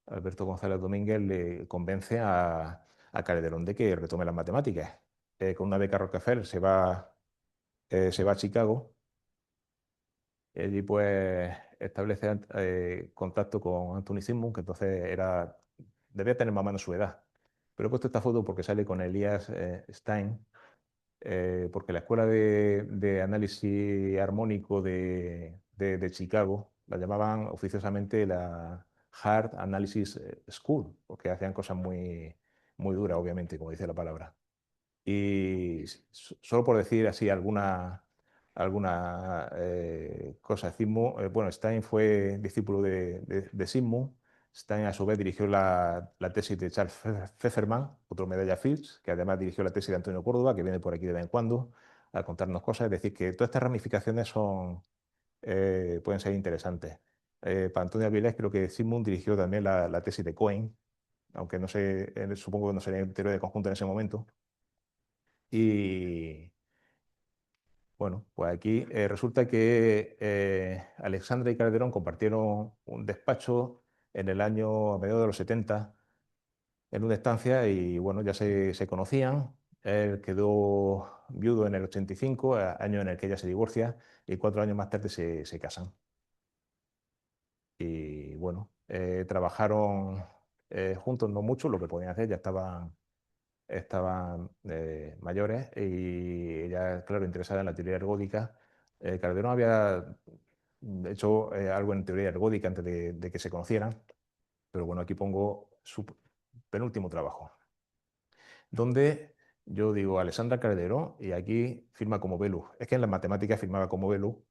Alberto González Domínguez, le convence a Calderón de que retome las matemáticas. Con una beca Rockefeller se va a Chicago. Allí pues establece contacto con Anthony Simon, que entonces debía tener más o menos su edad. Pero he puesto esta foto porque sale con Elias Stein, porque la escuela de análisis armónico de Chicago la llamaban oficiosamente la Hard Analysis School, porque hacían cosas muy, muy duras, obviamente, como dice la palabra. Y solo por decir así alguna cosa, bueno, Stein fue discípulo de Sigmund. Stein a su vez dirigió la tesis de Charles Fefferman, otro medalla Fields, que además dirigió la tesis de Antonio Córdoba, que viene por aquí de vez en cuando a contarnos cosas. Es decir, que todas estas ramificaciones pueden ser interesantes. Para Antonio Avilés creo que Sigmund dirigió también la tesis de Cohen, aunque no sé, supongo que no sería teoría de conjunto en ese momento. Y bueno, pues aquí resulta que Alexandra y Calderón compartieron un despacho en el año a mediados de los 70 en una estancia y bueno, ya se conocían. Él quedó viudo en el 85, año en el que ella se divorcia, y 4 años más tarde se casan. Y bueno, trabajaron juntos no mucho, lo que podían hacer, ya estaban mayores y ella, claro, interesada en la teoría ergódica. Calderón había hecho algo en teoría ergódica antes de que se conocieran, pero bueno, aquí pongo su penúltimo trabajo, donde yo digo Alexandra Calderón y aquí firma como Belu. Es que en las matemáticas firmaba como Belu,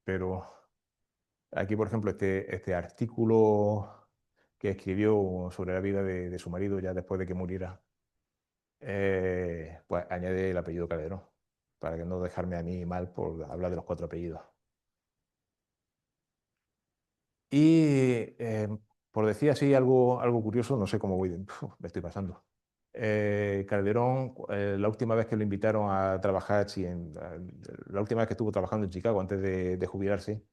pero aquí, por ejemplo, este artículo que escribió sobre la vida de su marido ya después de que muriera, pues añade el apellido Calderón, para que no dejarme a mí mal por hablar de los 4 apellidos. Y por decir así algo curioso, no sé cómo voy, me estoy pasando. Calderón, la última vez que lo invitaron a trabajar, sí, la última vez que estuvo trabajando en Chicago antes de jubilarse,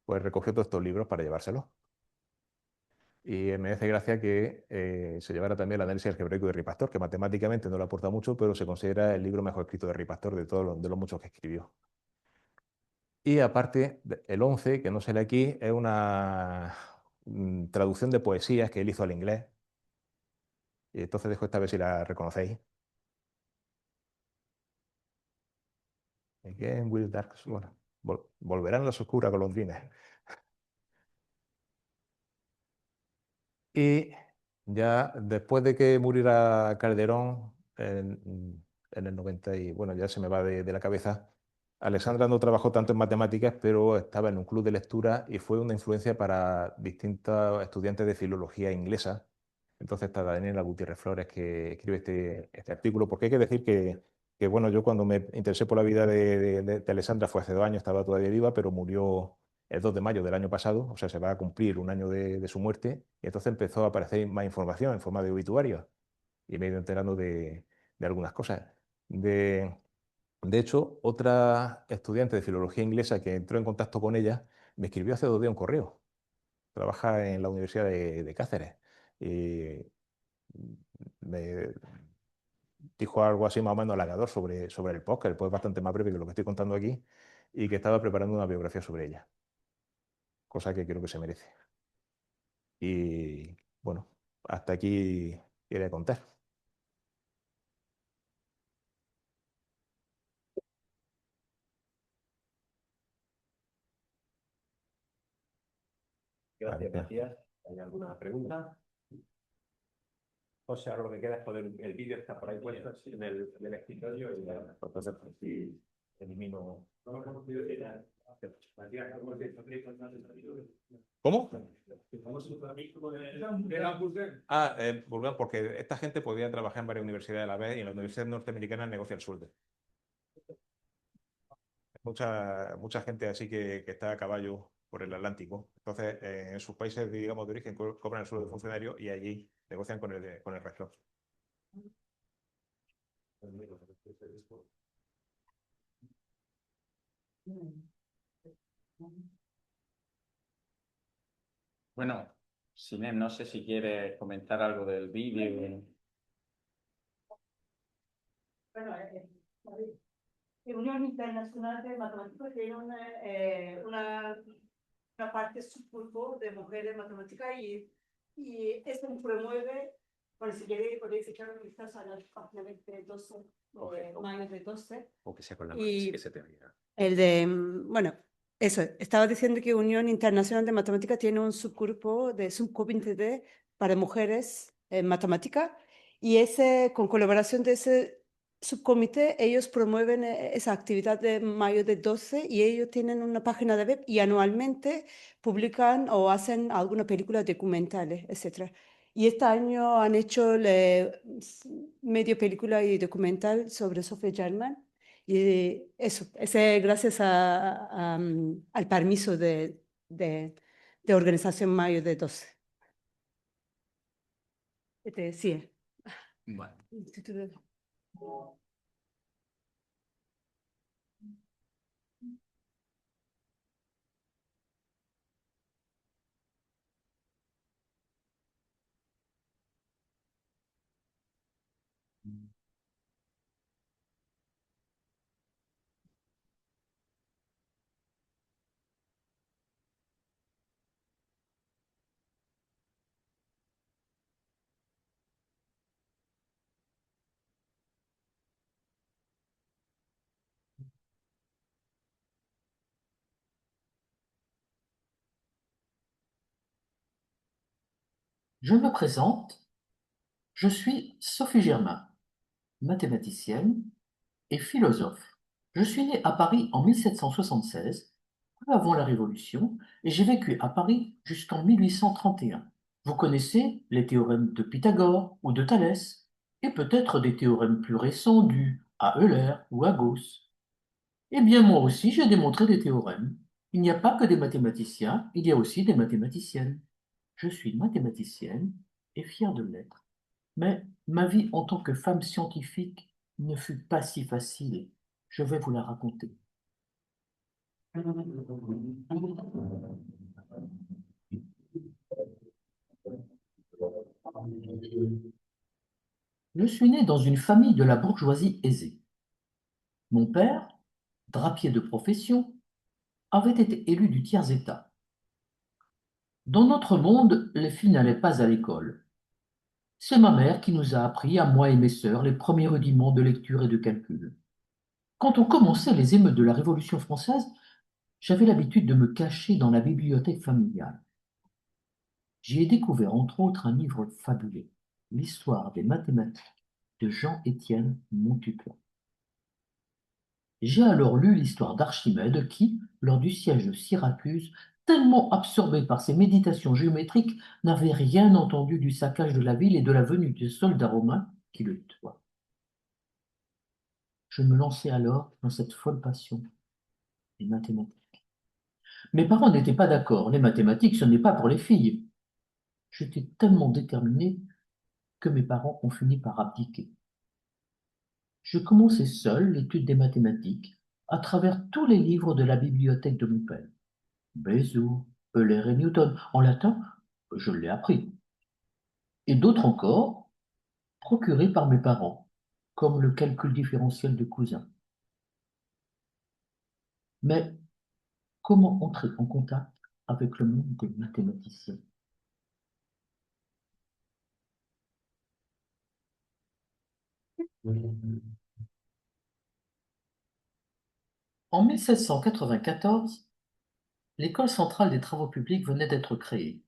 pues recogió todos estos libros para llevárselos. Y me hace gracia que se llevara también el análisis algebraico de Henri Pastor, que matemáticamente no le aporta mucho, pero se considera el libro mejor escrito de Henri Pastor de todos de los muchos que escribió. Y aparte, el 11, que no sale aquí, es una traducción de poesías que él hizo al inglés. Y entonces dejo esta a ver si la reconocéis. Again will dark... Bueno, volverán las oscuras golondrinas. Y ya después de que muriera Calderón en el 90 y bueno, ya se me va de la cabeza, Alexandra no trabajó tanto en matemáticas, pero estaba en un club de lectura y fue una influencia para distintos estudiantes de filología inglesa. Entonces está Daniela Gutiérrez Flores que escribe este artículo, porque hay que decir que, bueno, yo cuando me interesé por la vida de Alexandra fue hace 2 años, estaba todavía viva, pero murió el 2 de mayo del año pasado, o sea, se va a cumplir un año de su muerte, y entonces empezó a aparecer más información en forma de obituario, y me he ido enterando de algunas cosas. De hecho, otra estudiante de filología inglesa que entró en contacto con ella me escribió hace 2 días un correo. Trabaja en la Universidad de Cáceres. Y me dijo algo así más o menos halagador sobre el podcast. El podcast es bastante más breve que lo que estoy contando aquí, y que estaba preparando una biografía sobre ella, cosa que creo que se merece. Y bueno, hasta aquí quería contar. Gracias, Vale, Matías. ¿Hay alguna pregunta? José, ahora lo que queda es poner el vídeo, está por ahí puesto en el escritorio y entonces si elimino. ¿Cómo? Ah, Burgán, porque esta gente podía trabajar en varias universidades a la vez y en las universidades norteamericanas negocia el sueldo. Mucha gente así que está a caballo por el Atlántico. Entonces, en sus países, digamos, de origen cobran el sueldo de funcionario y allí negocian con el rector. Bueno, Sinem, no sé si quieres comentar algo del vídeo. Bueno, la Unión Internacional de Matemáticas tiene una parte subgrupo de mujeres matemáticas y esto promueve, bueno, si queréis podéis echar un vistazo a la página de 12, mayo de 12. O que sea con la Y- mano, sí que se te oiga. El de, bueno, eso, estaba diciendo que Unión Internacional de Matemáticas tiene un subgrupo de subcomité para mujeres en matemática y con colaboración de ese subcomité, ellos promueven esa actividad de mayo de 12 y ellos tienen una página de web y anualmente publican o hacen alguna película documentales, etcétera. Y este año han hecho medio película y documental sobre Sophie Germain. Y eso, ese gracias al permiso de Organización Mayo de 12. Sí. Bueno. Instituto de- Je me présente, je suis Sophie Germain, mathématicienne et philosophe. Je suis née à Paris en 1776, peu avant la Révolution, et j'ai vécu à Paris jusqu'en 1831. Vous connaissez les théorèmes de Pythagore ou de Thalès, et peut-être des théorèmes plus récents dus à Euler ou à Gauss. Eh bien, moi aussi, j'ai démontré des théorèmes. Il n'y a pas que des mathématiciens, il y a aussi des mathématiciennes. Je suis mathématicienne et fière de l'être. Mais ma vie en tant que femme scientifique ne fut pas si facile. Je vais vous la raconter. Je suis né dans une famille de la bourgeoisie aisée. Mon père, drapier de profession, avait été élu du tiers-état. Dans notre monde, les filles n'allaient pas à l'école. C'est ma mère qui nous a appris, à moi et mes sœurs, les premiers rudiments de lecture et de calcul. Quand on commençait les émeutes de la Révolution française, j'avais l'habitude de me cacher dans la bibliothèque familiale. J'y ai découvert entre autres un livre fabuleux, l'histoire des mathématiques de Jean-Étienne Montuplan. J'ai alors lu l'histoire d'Archimède qui, lors du siège de Syracuse, tellement absorbé par ses méditations géométriques, n'avait rien entendu du saccage de la ville et de la venue des soldats romains qui le tutoient. Je me lançai alors dans cette folle passion, les mathématiques. Mes parents n'étaient pas d'accord, les mathématiques, ce n'est pas pour les filles. J'étais tellement déterminé que mes parents ont fini par abdiquer. Je commençai seul l'étude des mathématiques à travers tous les livres de la bibliothèque de mon père. Bézout, Euler et Newton. En latin, je l'ai appris. Et d'autres encore, procurés par mes parents, comme le calcul différentiel de Cousin. Mais comment entrer en contact avec le monde des mathématiciens? En 1794, l'École centrale des travaux publics venait d'être créée.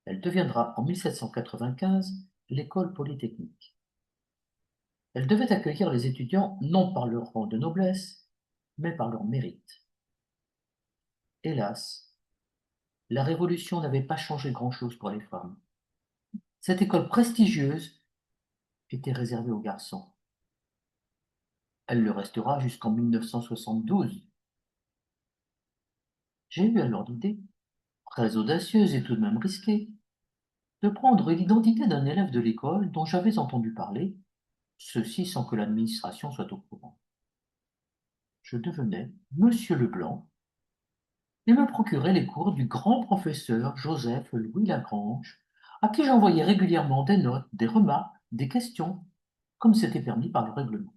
Elle deviendra en 1795 l'École polytechnique. Elle devait accueillir les étudiants non par leur rang de noblesse, mais par leur mérite. Hélas, la Révolution n'avait pas changé grand-chose pour les femmes. Cette école prestigieuse était réservée aux garçons. Elle le restera jusqu'en 1972. J'ai eu alors l'idée, très audacieuse et tout de même risquée, de prendre l'identité d'un élève de l'école dont j'avais entendu parler, ceci sans que l'administration soit au courant. Je devenais Monsieur Leblanc et me procurais les cours du grand professeur Joseph Louis Lagrange, à qui j'envoyais régulièrement des notes, des remarques, des questions, comme c'était permis par le règlement.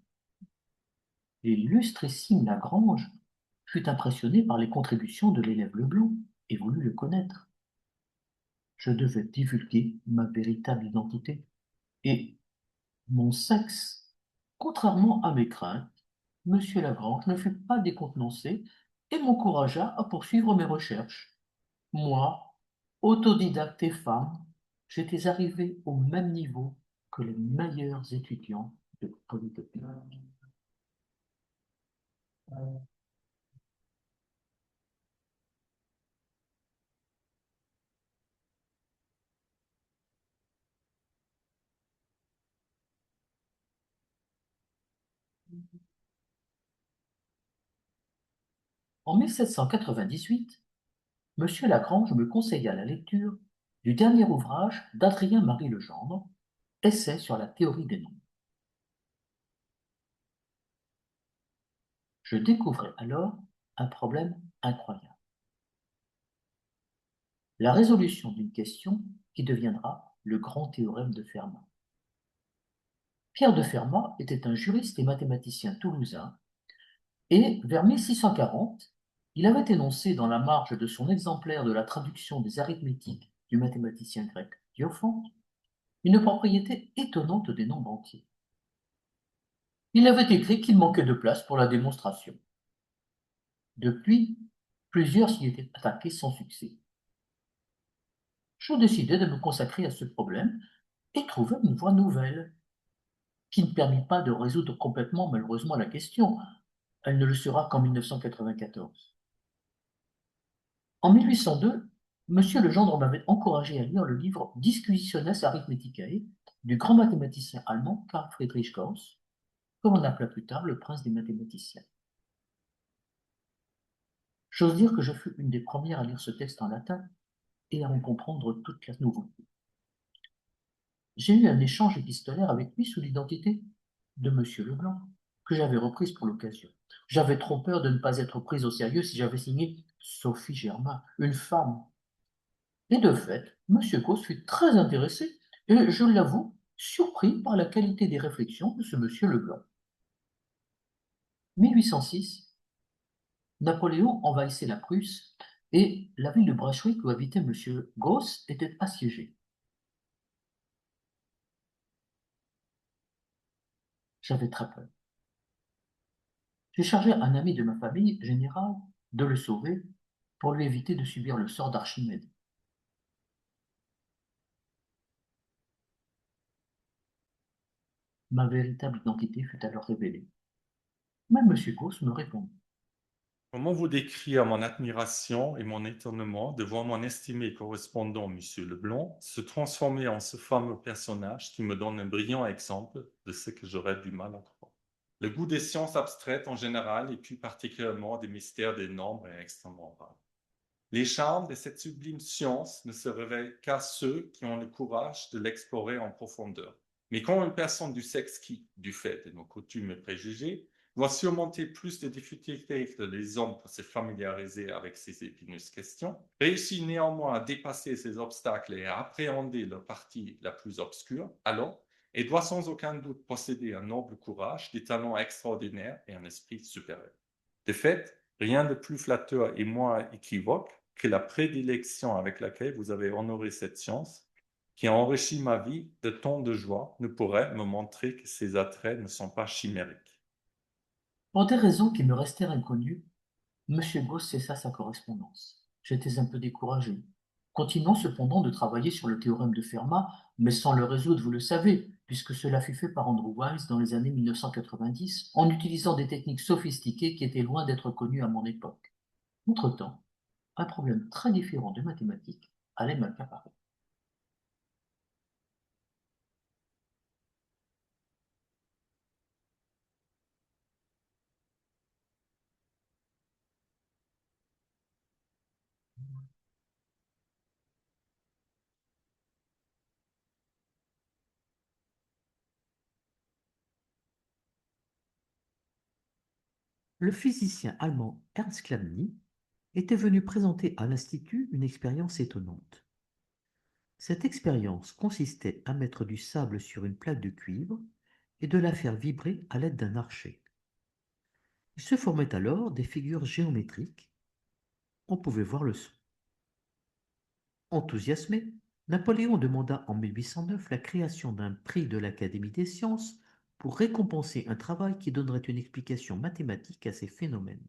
L'illustrissime Lagrange fut impressionné par les contributions de l'élève Leblanc et voulut le connaître. Je devais divulguer ma véritable identité et mon sexe. Contrairement à mes craintes, Monsieur Lagrange ne fut pas décontenancé et m'encouragea à poursuivre mes recherches. Moi, autodidacte et femme, j'étais arrivé au même niveau que les meilleurs étudiants de Polytechnique. En 1798, Monsieur Lagrange me conseilla la lecture du dernier ouvrage d'Adrien-Marie Legendre, Essai sur la théorie des nombres. Je découvrais alors un problème incroyable. La résolution d'une question qui deviendra le grand théorème de Fermat. Pierre de Fermat était un juriste et mathématicien toulousain et, vers 1640, il avait énoncé dans la marge de son exemplaire de la traduction des arithmétiques du mathématicien grec Diophante une propriété étonnante des nombres entiers. Il avait écrit qu'il manquait de place pour la démonstration. Depuis, plusieurs s'y étaient attaqués sans succès. Je décidai de me consacrer à ce problème et trouver une voie nouvelle, qui ne permit pas de résoudre complètement, malheureusement, la question. Elle ne le sera qu'en 1994. En 1802, Monsieur Legendre m'avait encouragé à lire le livre Disquisitiones Arithmeticae du grand mathématicien allemand Carl Friedrich Gauss, comme on appela plus tard le prince des mathématiciens. J'ose dire que je fus une des premières à lire ce texte en latin et à en comprendre toute la nouveauté. j'ai eu un échange épistolaire avec lui sous l'identité de Monsieur Leblanc, que j'avais reprise pour l'occasion. J'avais trop peur de ne pas être prise au sérieux si j'avais signé Sophie Germain, une femme. Et de fait, Monsieur Gauss fut très intéressé et, je l'avoue, surpris par la qualité des réflexions de ce Monsieur Leblanc. 1806, Napoléon envahissait la Prusse et la ville de Brunswick où habitait Monsieur Gauss était assiégée. J'avais très peur. J'ai chargé un ami de ma famille, général, de le sauver pour lui éviter de subir le sort d'Archimède. Ma véritable identité fut alors révélée. Mais Monsieur Gauss me répondit. Comment vous décrire mon admiration et mon étonnement de voir mon estimé correspondant, Monsieur Leblanc, se transformer en ce fameux personnage qui me donne un brillant exemple de ce que j'aurais du mal à croire. Le goût des sciences abstraites en général et plus particulièrement des mystères des nombres est extrêmement rare. Les charmes de cette sublime science ne se révèlent qu'à ceux qui ont le courage de l'explorer en profondeur. Mais quand une personne du sexe qui, du fait de nos coutumes et préjugés, doit surmonter plus de difficultés que les hommes pour se familiariser avec ces épineuses questions, réussit néanmoins à dépasser ces obstacles et à appréhender leur partie la plus obscure, alors elle doit sans aucun doute posséder un noble courage, des talents extraordinaires et un esprit supérieur. De fait, rien de plus flatteur et moins équivoque que la prédilection avec laquelle vous avez honoré cette science, qui a enrichi ma vie de tant de joie, ne pourrait me montrer que ses attraits ne sont pas chimériques. Pour des raisons qui me restèrent inconnues, Monsieur Gauss cessa sa correspondance. J'étais un peu découragé. Continuons cependant de travailler sur le théorème de Fermat, mais sans le résoudre, vous le savez, puisque cela fut fait par Andrew Wiles dans les années 1990, en utilisant des techniques sophistiquées qui étaient loin d'être connues à mon époque. Entre-temps, un problème très différent de mathématiques allait m'accaparer. Le physicien allemand Ernst Chladni était venu présenter à l'Institut une expérience étonnante. Cette expérience consistait à mettre du sable sur une plaque de cuivre et de la faire vibrer à l'aide d'un archet. Il se formait alors des figures géométriques. On pouvait voir le son. Enthousiasmé, Napoléon demanda en 1809 la création d'un prix de l'Académie des sciences pour récompenser un travail qui donnerait une explication mathématique à ces phénomènes.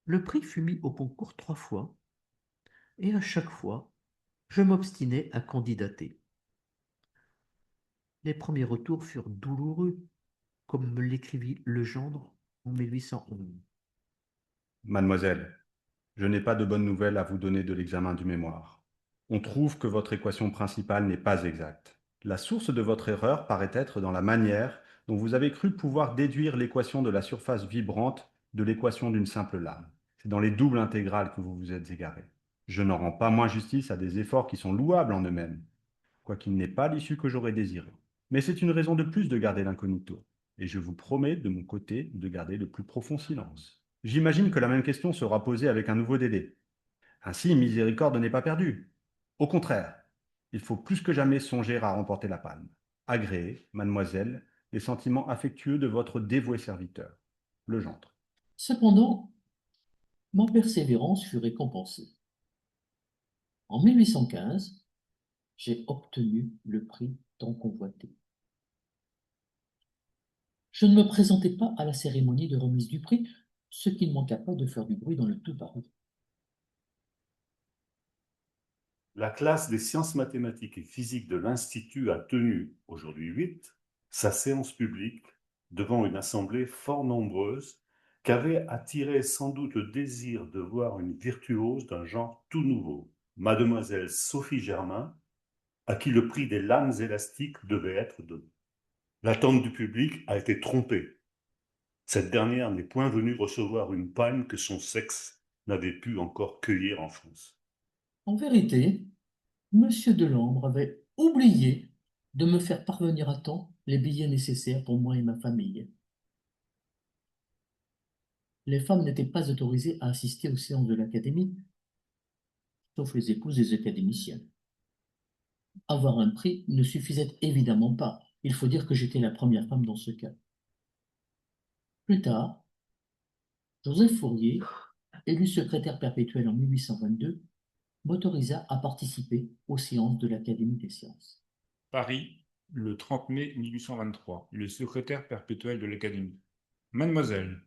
Le prix fut mis au concours 3 fois, et à chaque fois, je m'obstinais à candidater. Les premiers retours furent douloureux, comme me l'écrivit Legendre en 1811. Mademoiselle, je n'ai pas de bonnes nouvelles à vous donner de l'examen du mémoire. On trouve que votre équation principale n'est pas exacte. La source de votre erreur paraît être dans la manière dont vous avez cru pouvoir déduire l'équation de la surface vibrante de l'équation d'une simple lame. C'est dans les doubles intégrales que vous vous êtes égaré. Je n'en rends pas moins justice à des efforts qui sont louables en eux-mêmes, quoiqu'il n'est pas l'issue que j'aurais désirée. Mais c'est une raison de plus de garder l'incognito, et je vous promets de mon côté de garder le plus profond silence. J'imagine que la même question sera posée avec un nouveau délai. Ainsi, miséricorde n'est pas perdue. Au contraire, il faut plus que jamais songer à remporter la palme. Agréez, mademoiselle, les sentiments affectueux de votre dévoué serviteur, Legendre. Cependant, ma persévérance fut récompensée. En 1815, j'ai obtenu le prix tant convoité. Je ne me présentai pas à la cérémonie de remise du prix, ce qui ne manqua pas de faire du bruit dans le tout Paris. La classe des sciences mathématiques et physiques de l'Institut a tenu, aujourd'hui 8, sa séance publique devant une assemblée fort nombreuse qu'avait attiré sans doute le désir de voir une virtuose d'un genre tout nouveau, mademoiselle Sophie Germain, à qui le prix des lames élastiques devait être donné. L'attente du public a été trompée. Cette dernière n'est point venue recevoir une palme que son sexe n'avait pu encore cueillir en France. En vérité, M. Delambre avait oublié de me faire parvenir à temps les billets nécessaires pour moi et ma famille. Les femmes n'étaient pas autorisées à assister aux séances de l'Académie, sauf les épouses des académiciens. Avoir un prix ne suffisait évidemment pas. Il faut dire que j'étais la première femme dans ce cas. Plus tard, Joseph Fourier, élu secrétaire perpétuel en 1822, m'autorisa à participer aux séances de l'Académie des sciences. Paris, le 30 mai 1823, le secrétaire perpétuel de l'Académie. Mademoiselle,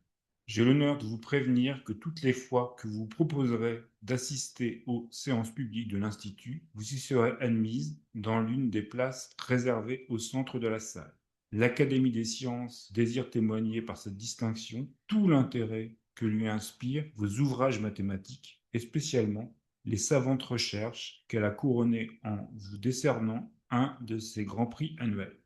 j'ai l'honneur de vous prévenir que toutes les fois que vous proposerez d'assister aux séances publiques de l'Institut, vous y serez admise dans l'une des places réservées au centre de la salle. L'Académie des sciences désire témoigner par cette distinction tout l'intérêt que lui inspirent vos ouvrages mathématiques et spécialement les savantes recherches qu'elle a couronnées en vous décernant un de ses grands prix annuels.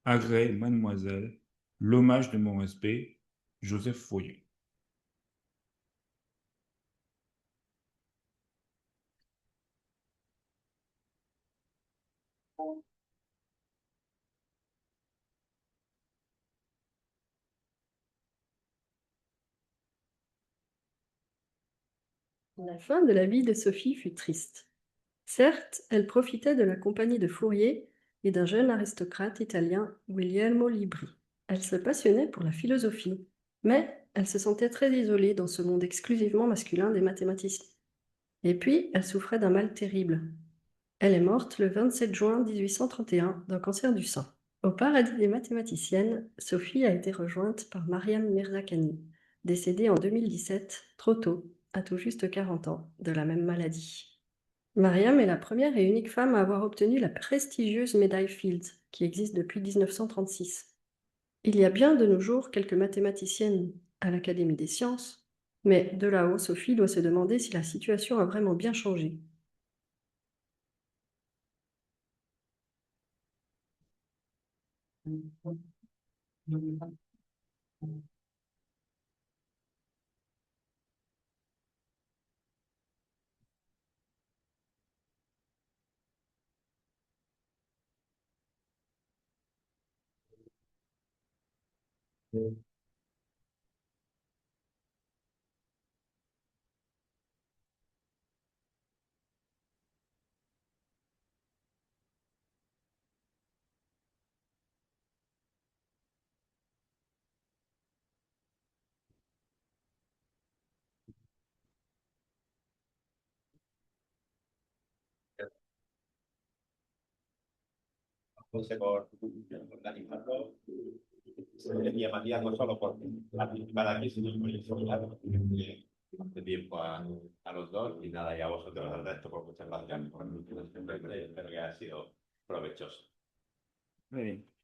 Agrée, mademoiselle, l'hommage de mon respect, Joseph Fourier. La fin de la vie de Sophie fut triste. Certes, elle profitait de la compagnie de Fourier et d'un jeune aristocrate italien, Guglielmo Libri. Elle se passionnait pour la philosophie, mais elle se sentait très isolée dans ce monde exclusivement masculin des mathématiciens. Et puis, elle souffrait d'un mal terrible. Elle est morte le 27 juin 1831 d'un cancer du sein. Au paradis des mathématiciennes, Sophie a été rejointe par Mariam Mirzakhani, décédée en 2017, trop tôt, à tout juste 40 ans, de la même maladie. Mariam est la première et unique femme à avoir obtenu la prestigieuse médaille Fields, qui existe depuis 1936. Il y a bien de nos jours quelques mathématiciennes à l'Académie des sciences, mais de là-haut, Sophie doit se demander si la situation a vraiment bien changé. Entonces, por organizarlo, y a Matías no solo por participar aquí, sino por informar de tiempo a los dos y nada, y a vosotros al resto, por muchas gracias por espero que haya sido provechoso. Muy bien.